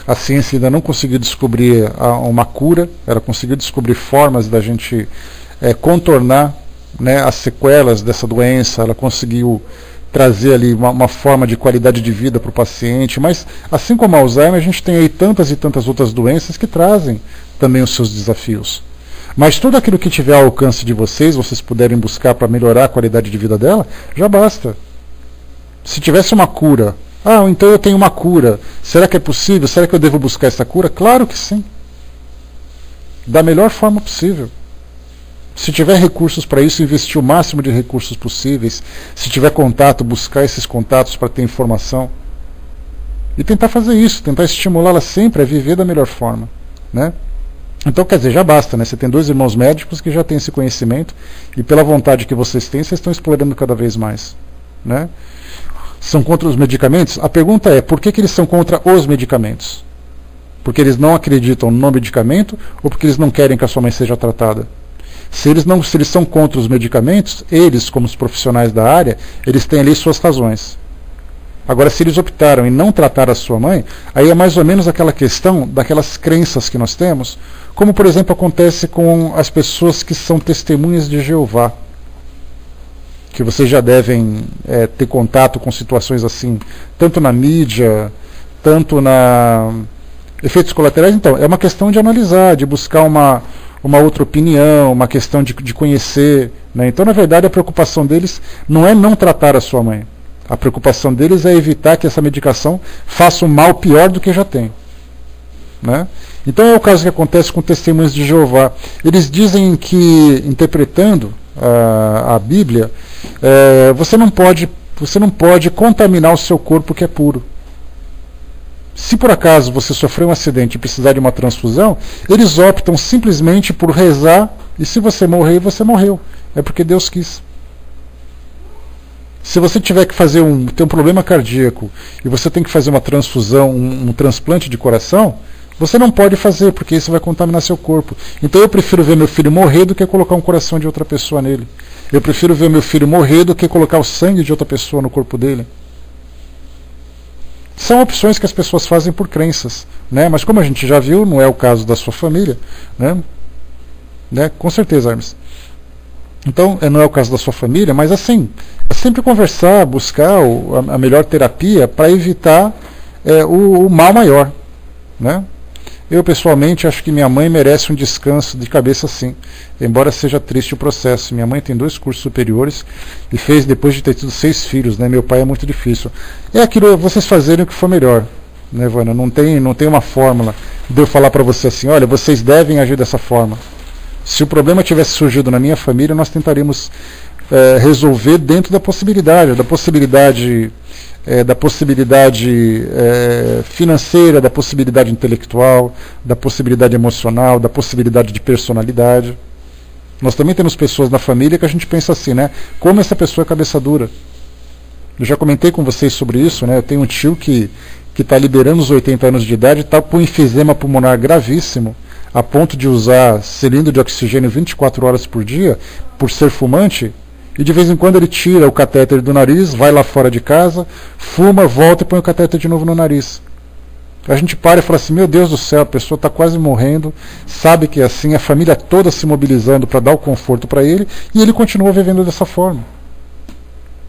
a ciência ainda não conseguiu descobrir uma cura, ela conseguiu descobrir formas da gente contornar, né, as sequelas dessa doença, ela conseguiu trazer ali uma forma de qualidade de vida para o paciente, mas assim como a Alzheimer, a gente tem aí tantas e tantas outras doenças que trazem também os seus desafios. Mas tudo aquilo que tiver ao alcance de vocês puderem buscar para melhorar a qualidade de vida dela, já basta. Se tivesse uma cura, então eu tenho uma cura, será que é possível? Será que eu devo buscar essa cura? Claro que sim. Da melhor forma possível. Se tiver recursos para isso, investir o máximo de recursos possíveis. Se tiver contato, buscar esses contatos para ter informação. E tentar fazer isso, tentar estimulá-la sempre a viver da melhor forma. Né? Então, quer dizer, já basta, né? Você tem 2 irmãos médicos que já têm esse conhecimento e pela vontade que vocês têm, vocês estão explorando cada vez mais. Né? São contra os medicamentos? A pergunta é, por que eles são contra os medicamentos? Porque eles não acreditam no medicamento ou porque eles não querem que a sua mãe seja tratada? Se eles são contra os medicamentos, eles, como os profissionais da área, eles têm ali suas razões. Agora, se eles optaram em não tratar a sua mãe, aí é mais ou menos aquela questão daquelas crenças que nós temos, como, por exemplo, acontece com as pessoas que são testemunhas de Jeová, que vocês já devem ter contato com situações assim, tanto na mídia, tanto na efeitos colaterais. Então, é uma questão de analisar, de buscar uma outra opinião, uma questão de conhecer. Né? Então, na verdade, a preocupação deles não é não tratar a sua mãe, A preocupação deles é evitar que essa medicação faça um mal pior do que já tem. Né? Então é o caso que acontece com testemunhas de Jeová. Eles dizem que, interpretando a Bíblia, você não pode contaminar o seu corpo que é puro. Se por acaso você sofreu um acidente e precisar de uma transfusão, eles optam simplesmente por rezar, e se você morrer, você morreu. É porque Deus quis. Se você tiver que ter um problema cardíaco e você tem que fazer uma transfusão, um transplante de coração, você não pode fazer, porque isso vai contaminar seu corpo. Então eu prefiro ver meu filho morrer do que colocar um coração de outra pessoa nele. Eu prefiro ver meu filho morrer do que colocar o sangue de outra pessoa no corpo dele. São opções que as pessoas fazem por crenças, né? Mas como a gente já viu, não é o caso da sua família, né? Com certeza, Hermes. Então, não é o caso da sua família, mas assim, é sempre conversar, buscar a melhor terapia para evitar o mal maior, né? Eu, pessoalmente, acho que minha mãe merece um descanso de cabeça sim, embora seja triste o processo. Minha mãe tem 2 cursos superiores e fez depois de ter tido 6 filhos, né? Meu pai é muito difícil. É aquilo, vocês fazerem o que for melhor, né, Vânia? Não tem uma fórmula de eu falar para você assim, olha, vocês devem agir dessa forma. Se o problema tivesse surgido na minha família, nós tentaríamos resolver dentro da possibilidade financeira, da possibilidade intelectual, da possibilidade emocional, da possibilidade de personalidade. Nós também temos pessoas na família que a gente pensa assim, né? Como essa pessoa é cabeça dura. Eu já comentei com vocês sobre isso, né? Eu tenho um tio que está liberando os 80 anos de idade, está com enfisema pulmonar gravíssimo, a ponto de usar cilindro de oxigênio 24 horas por dia, por ser fumante, e de vez em quando ele tira o catéter do nariz, vai lá fora de casa, fuma, volta e põe o catéter de novo no nariz. A gente para e fala assim, meu Deus do céu, a pessoa está quase morrendo, sabe que é assim, a família toda se mobilizando para dar o conforto para ele, e ele continua vivendo dessa forma.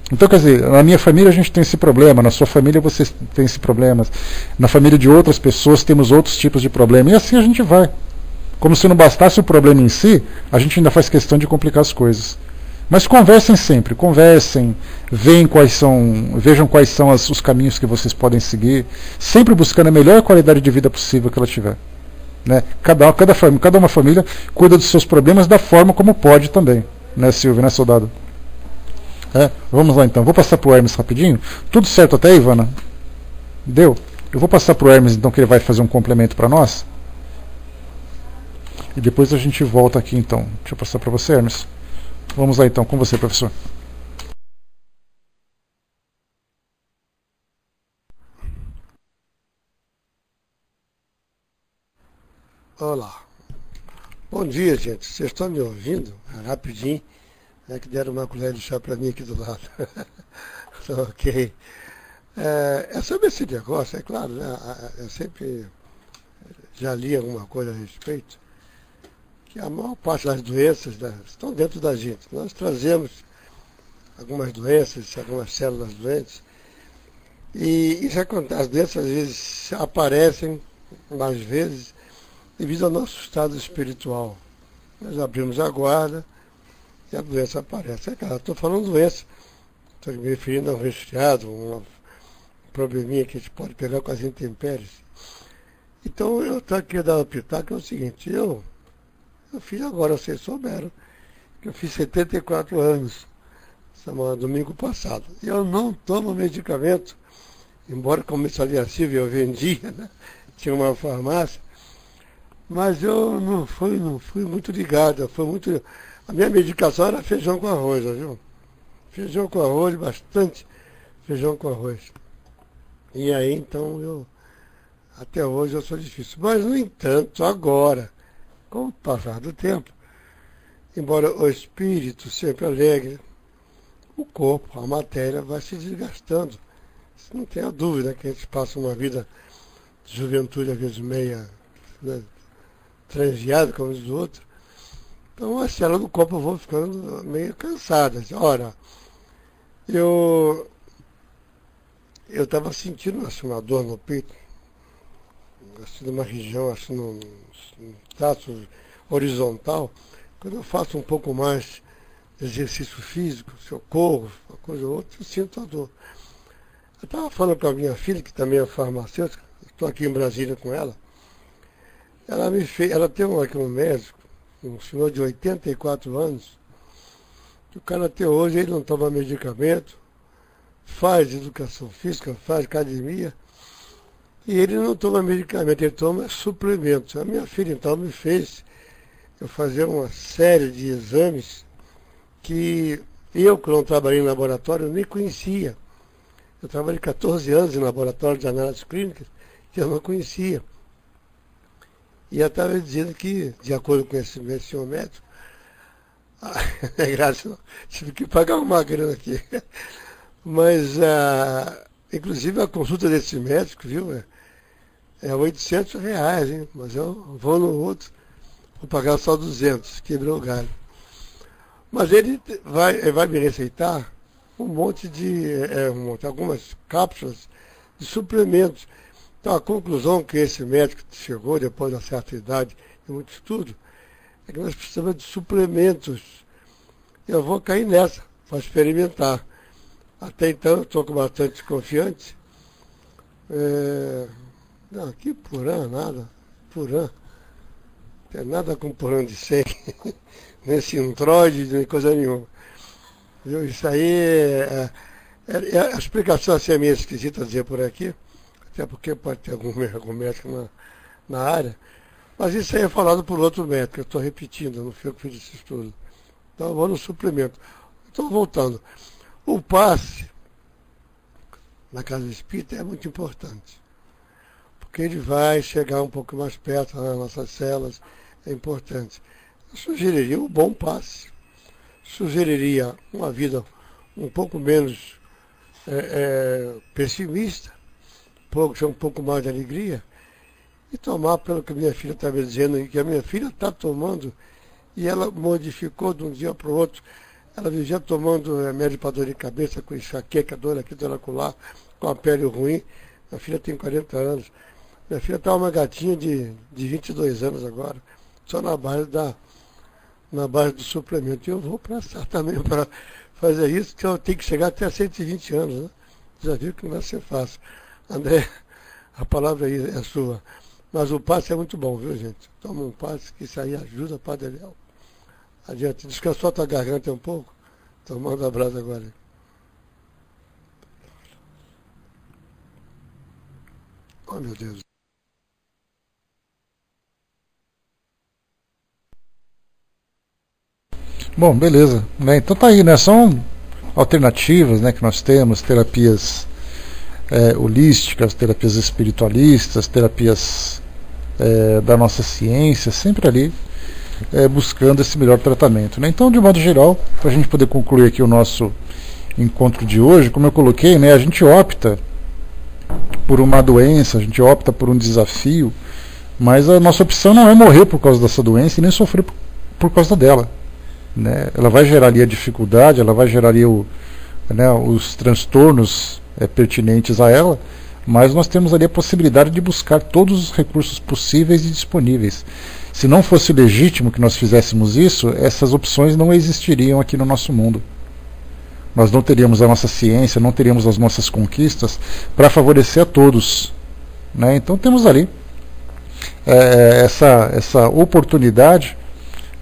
Então, quer dizer, na minha família a gente tem esse problema, na sua família você tem esse problema, na família de outras pessoas temos outros tipos de problema, e assim a gente vai. Como se não bastasse o problema em si, a gente ainda faz questão de complicar as coisas. Mas conversem sempre, vejam quais são os caminhos que vocês podem seguir, sempre buscando a melhor qualidade de vida possível que ela tiver. Né? Cada uma família cuida dos seus problemas da forma como pode também, né, Silvio, né, soldado? Vamos lá então, vou passar para o Hermes rapidinho. Tudo certo até aí, Ivana? Deu? Eu vou passar para o Hermes então, que ele vai fazer um complemento para nós. E depois a gente volta aqui então. Deixa eu passar para você, Hermes. Vamos lá então, com você, professor. Olá. Bom dia, gente. Vocês estão me ouvindo? Rapidinho. Que deram uma colher de chá para mim aqui do lado. Ok. É sobre esse negócio, é claro, né? Eu sempre já li alguma coisa a respeito, que a maior parte das doenças, né, estão dentro da gente. Nós trazemos algumas doenças, algumas células doentes, e isso acontece. As doenças às vezes aparecem, mais vezes, devido ao nosso estado espiritual. Nós abrimos a guarda e a doença aparece. É claro, estou falando doença, estou me referindo a um resfriado, um probleminha que a gente pode pegar com as intempéries. Então eu estou aqui a dar um pitaco, que é o seguinte, eu fiz agora, vocês souberam, que eu fiz 74 anos, domingo passado. E eu não tomo medicamento, embora como aliativa eu vendia, né? Tinha uma farmácia, mas eu não fui muito ligado, a minha medicação era feijão com arroz, viu? Feijão com arroz, bastante feijão com arroz. E aí então até hoje eu sou difícil. Mas no entanto, agora, com o passar do tempo, embora o espírito sempre alegre, o corpo, a matéria vai se desgastando. Não tenha dúvida que a gente passa uma vida de juventude, às vezes meia, né, transviada, como diz o outro. Então as células do corpo vão ficando meio cansadas. Ora, eu estava sentindo assim, uma dor no peito, assim, numa região, assim, num traço horizontal. Quando eu faço um pouco mais de exercício físico, se eu corro, uma coisa ou outra, eu sinto a dor. Eu estava falando com a minha filha, que também é farmacêutica, estou aqui em Brasília com ela. Ela tem aqui um médico, um senhor de 84 anos, que o cara até hoje ele não toma medicamento, faz educação física, faz academia, e ele não toma medicamento, ele toma suplementos. A minha filha então me fez eu fazer uma série de exames que eu, que não trabalhei em laboratório, nem conhecia. Eu trabalhei 14 anos em laboratório de análises clínicas que eu não conhecia. E ela estava dizendo que, de acordo com esse senhor médico, é graça, não, tive que pagar uma grana aqui. Mas, inclusive, a consulta desse médico, viu, é R$ 800, hein? Mas eu vou no outro, vou pagar só 200, quebrou o galho. Mas ele vai me receitar um monte de, algumas cápsulas de suplementos. Então a conclusão que esse médico chegou depois de uma certa idade e muito estudo é que nós precisamos de suplementos. Eu vou cair nessa para experimentar. Até então eu estou bastante confiante. Não, aqui Puran, nada. Puran. Não tem nada com Puran de 100, nem Sintroide, nem coisa nenhuma. Viu? Isso aí a explicação assim é meio esquisita dizer por aqui, até porque pode ter algum médico na área, mas isso aí é falado por outro médico, eu estou repetindo, não fui eu que fiz esse estudo. Então eu vou no suplemento. Então voltando, o passe na casa espírita é muito importante, porque ele vai chegar um pouco mais perto das nossas celas, é importante. Eu sugeriria um bom passe, sugeriria uma vida um pouco menos pessimista, um pouco mais de alegria, e tomar, pelo que a minha filha estava dizendo, que a minha filha está tomando, e ela modificou de um dia para o outro. Ela vivia tomando remédio para dor de cabeça, com enxaqueca, dor aqui, dor acolá, com a pele ruim. Minha filha tem 40 anos. Minha filha está uma gatinha de 22 anos agora, só na base do suplemento. E eu vou prestar também para fazer isso, que eu tenho que chegar até 120 anos, né? Já viu que não vai ser fácil. André, a palavra aí é sua. Mas o passe é muito bom, viu, gente? Toma um passe, que isso aí ajuda, Padre Eliel. Adiante, descansou a tua garganta um pouco? Então manda um abraço agora. Oh, meu Deus. Bom, beleza. Então tá aí, né? São alternativas, né, que nós temos, terapias holísticas, terapias espiritualistas, terapias da nossa ciência, sempre ali buscando esse melhor tratamento, né? Então, de modo geral, para a gente poder concluir aqui o nosso encontro de hoje, como eu coloquei, né, a gente opta por uma doença, a gente opta por um desafio, mas a nossa opção não é morrer por causa dessa doença e nem sofrer por causa dela, né? Ela vai gerar ali a dificuldade, ela vai gerar ali os transtornos pertinentes a ela, mas nós temos ali a possibilidade de buscar todos os recursos possíveis e disponíveis. Se não fosse legítimo que nós fizéssemos isso, essas opções não existiriam aqui no nosso mundo. Nós não teríamos a nossa ciência, não teríamos as nossas conquistas para favorecer a todos, né? Então temos ali essa oportunidade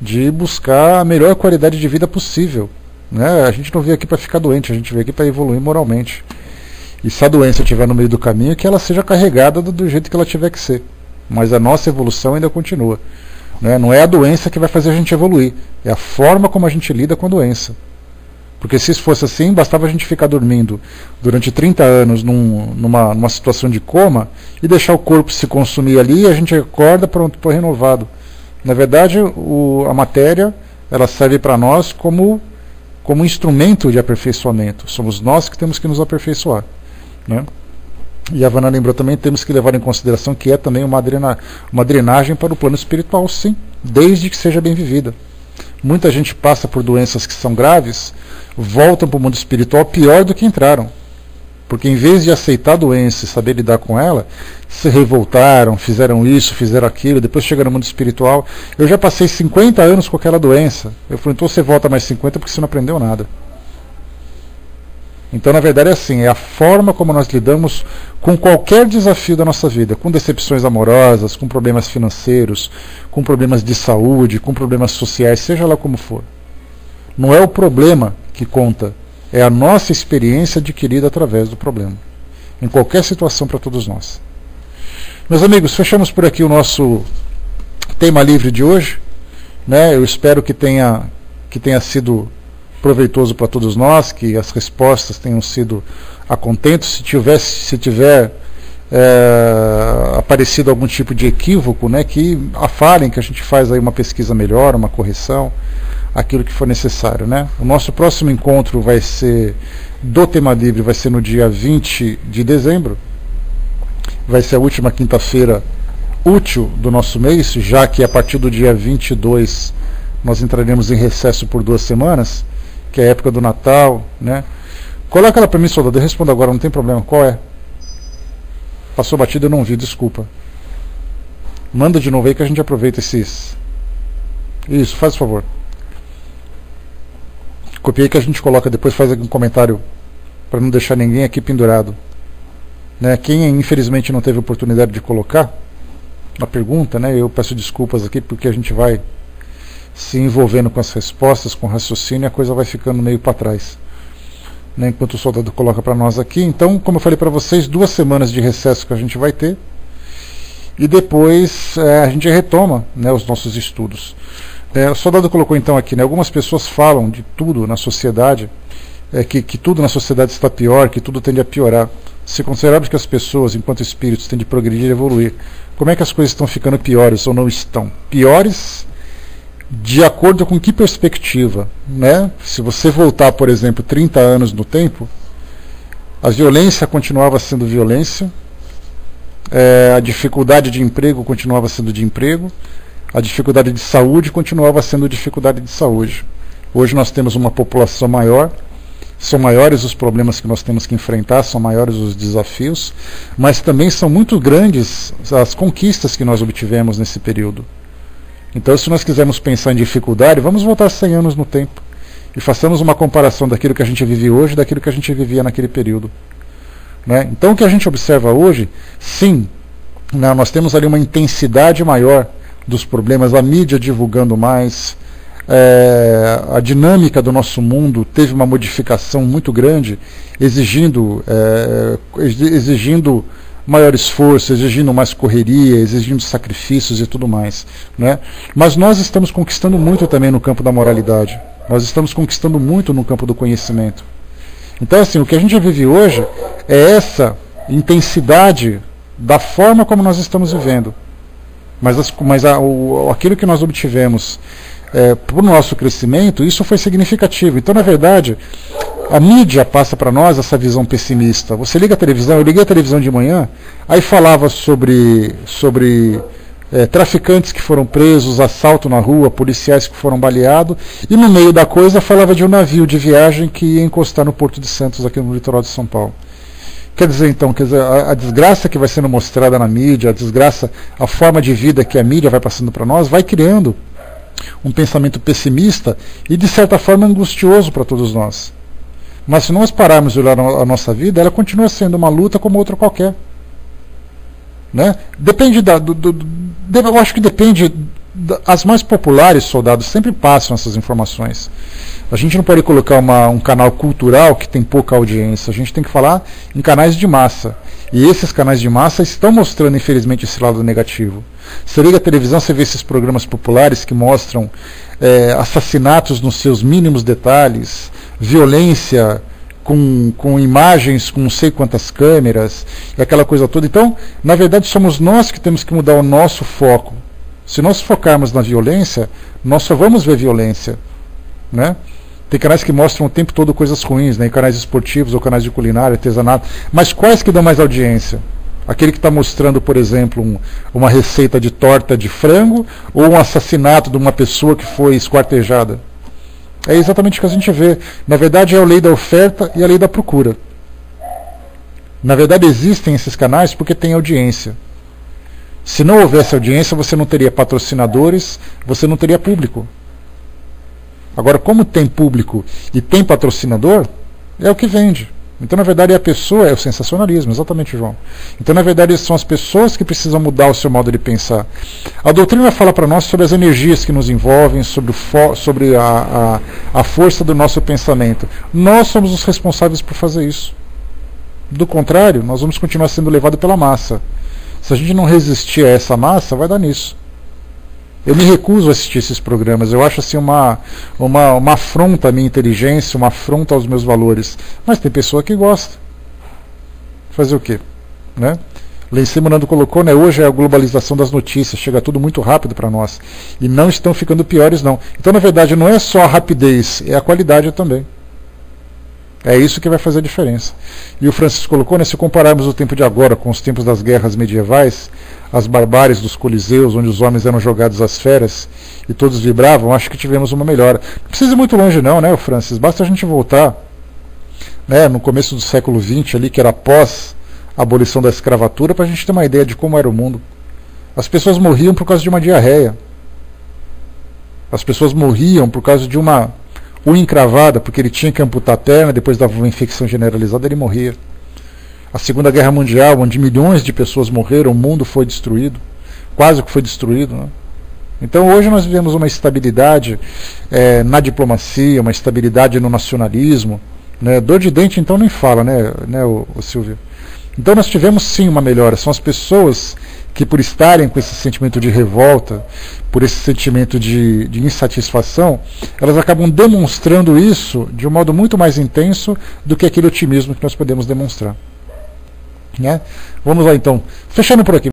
de buscar a melhor qualidade de vida possível, né? A gente não veio aqui para ficar doente, a gente veio aqui para evoluir moralmente. E se a doença estiver no meio do caminho, que ela seja carregada do jeito que ela tiver que ser. Mas a nossa evolução ainda continua, né? Não é a doença que vai fazer a gente evoluir, é a forma como a gente lida com a doença. Porque se isso fosse assim, bastava a gente ficar dormindo durante 30 anos numa situação de coma e deixar o corpo se consumir ali e a gente acorda pronto para renovado. Na verdade, a matéria ela serve para nós como instrumento de aperfeiçoamento. Somos nós que temos que nos aperfeiçoar, né? E a Havana lembrou também, temos que levar em consideração que é também uma drenagem para o plano espiritual, sim, desde que seja bem vivida. Muita gente passa por doenças que são graves, voltam para o mundo espiritual pior do que entraram. Porque em vez de aceitar a doença e saber lidar com ela, se revoltaram, fizeram isso, fizeram aquilo, depois chegaram no mundo espiritual. Eu já passei 50 anos com aquela doença. Eu falei, então você volta mais 50 porque você não aprendeu nada. Então, na verdade, é assim, é a forma como nós lidamos com qualquer desafio da nossa vida, com decepções amorosas, com problemas financeiros, com problemas de saúde, com problemas sociais, seja lá como for. Não é o problema que conta, é a nossa experiência adquirida através do problema, em qualquer situação para todos nós. Meus amigos, fechamos por aqui o nosso tema livre de hoje, né? Eu espero que tenha sido proveitoso para todos nós, que as respostas tenham sido a contento. Se tiver aparecido algum tipo de equívoco, né, que falem, que a gente faz aí uma pesquisa melhor, uma correção, aquilo que for necessário, né? O nosso próximo encontro vai ser do tema livre, vai ser no dia 20 de dezembro, vai ser a última quinta-feira útil do nosso mês, já que a partir do dia 22 nós entraremos em recesso por 2 semanas, que é a época do Natal, né? Coloca ela para mim, soldado, eu respondo agora, não tem problema. Qual é? Passou batido, eu não vi, desculpa. Manda de novo aí que a gente aproveita esses... Isso, faz o favor. Copiei que a gente coloca depois, faz aqui um comentário para não deixar ninguém aqui pendurado, né? Quem infelizmente não teve oportunidade de colocar a pergunta, né? Eu peço desculpas aqui porque a gente vai se envolvendo com as respostas, com o raciocínio, a coisa vai ficando meio para trás, né? Enquanto o soldado coloca para nós aqui. Então, como eu falei para vocês, 2 semanas de recesso que a gente vai ter, e depois a gente retoma, né, os nossos estudos. O soldado colocou então aqui, né, algumas pessoas falam de tudo na sociedade, que tudo na sociedade está pior, que tudo tende a piorar. Se considerarmos que as pessoas, enquanto espíritos, tendem a progredir e evoluir, como é que as coisas estão ficando piores ou não estão? Piores de acordo com que perspectiva, né? Se você voltar, por exemplo, 30 anos no tempo, a violência continuava sendo violência, a dificuldade de emprego continuava sendo de emprego, a dificuldade de saúde continuava sendo dificuldade de saúde. Hoje nós temos uma população maior, são maiores os problemas que nós temos que enfrentar, são maiores os desafios, mas também são muito grandes as conquistas que nós obtivemos nesse período. Então, se nós quisermos pensar em dificuldade, vamos voltar 100 anos no tempo e façamos uma comparação daquilo que a gente vive hoje e daquilo que a gente vivia naquele período, né? Então, o que a gente observa hoje, sim, né, nós temos ali uma intensidade maior dos problemas, a mídia divulgando mais, a dinâmica do nosso mundo teve uma modificação muito grande, exigindo maior esforço, exigindo mais correria, exigindo sacrifícios e tudo mais, né? Mas nós estamos conquistando muito também no campo da moralidade, nós estamos conquistando muito no campo do conhecimento. Então, assim, o que a gente vive hoje é essa intensidade da forma como nós estamos vivendo, mas aquilo que nós obtivemos para o nosso crescimento, isso foi significativo. Então, na verdade, a mídia passa para nós essa visão pessimista. Você liga a televisão, eu liguei a televisão de manhã, aí falava sobre traficantes que foram presos, assalto na rua, policiais que foram baleados, e no meio da coisa falava de um navio de viagem que ia encostar no Porto de Santos, aqui no litoral de São Paulo. Quer dizer, então, a desgraça que vai sendo mostrada na mídia, a desgraça, a forma de vida que a mídia vai passando para nós, vai criando um pensamento pessimista e, de certa forma, angustioso para todos nós. Mas se nós pararmos de olhar a nossa vida, ela continua sendo uma luta como outra qualquer, né? Depende eu acho que depende. As mais populares, soldados, sempre passam essas informações. A gente não pode colocar um canal cultural que tem pouca audiência. A gente tem que falar em canais de massa. E esses canais de massa estão mostrando, infelizmente, esse lado negativo. Você liga a televisão, você vê esses programas populares que mostram assassinatos nos seus mínimos detalhes, violência com imagens, com não sei quantas câmeras, e aquela coisa toda. Então, na verdade, somos nós que temos que mudar o nosso foco. Se nós focarmos na violência, nós só vamos ver violência, né? Tem canais que mostram o tempo todo coisas ruins, né? Canais esportivos ou canais de culinária, artesanato. Mas quais que dão mais audiência? Aquele que está mostrando, por exemplo, uma receita de torta de frango ou um assassinato de uma pessoa que foi esquartejada? É exatamente o que a gente vê. Na verdade, é a lei da oferta e a lei da procura. Na verdade, existem esses canais porque tem audiência. Se não houvesse audiência, você não teria patrocinadores, você não teria público. Agora, como tem público e tem patrocinador, é o que vende. Então, na verdade, a pessoa é o sensacionalismo, exatamente, João. Então, na verdade, são as pessoas que precisam mudar o seu modo de pensar. A doutrina fala para nós sobre as energias que nos envolvem, sobre a força do nosso pensamento. Nós somos os responsáveis por fazer isso. Do contrário, nós vamos continuar sendo levados pela massa. Se a gente não resistir a essa massa, vai dar nisso. Eu me recuso a assistir esses programas. Eu acho assim uma afronta à minha inteligência, uma afronta aos meus valores. Mas tem pessoa que gosta. Fazer o quê? Né? Lenci Morando colocou, né? Hoje é a globalização das notícias, chega tudo muito rápido para nós. E não estão ficando piores, não. Então, na verdade, não é só a rapidez, é a qualidade também. É isso que vai fazer a diferença. E o Francisco colocou, né, se compararmos o tempo de agora com os tempos das guerras medievais, as barbáries dos coliseus, onde os homens eram jogados às feras e todos vibravam, acho que tivemos uma melhora. Não precisa ir muito longe não, né, Francis? Basta a gente voltar, né, no começo do século XX, ali, que era após a abolição da escravatura, para a gente ter uma ideia de como era o mundo. As pessoas morriam por causa de uma diarreia. As pessoas morriam por causa de uma unha encravada, porque ele tinha que amputar a perna, depois dava uma infecção generalizada, ele morria. A Segunda Guerra Mundial, onde milhões de pessoas morreram, o mundo foi destruído, quase que foi destruído, né? Então hoje nós vivemos uma estabilidade na diplomacia, uma estabilidade no nacionalismo, né? Dor de dente então nem fala, né, o Silvio? Então nós tivemos sim uma melhora. São as pessoas que, por estarem com esse sentimento de revolta, por esse sentimento de insatisfação, elas acabam demonstrando isso de um modo muito mais intenso do que aquele otimismo que nós podemos demonstrar, né? Vamos lá então, fechando por aqui.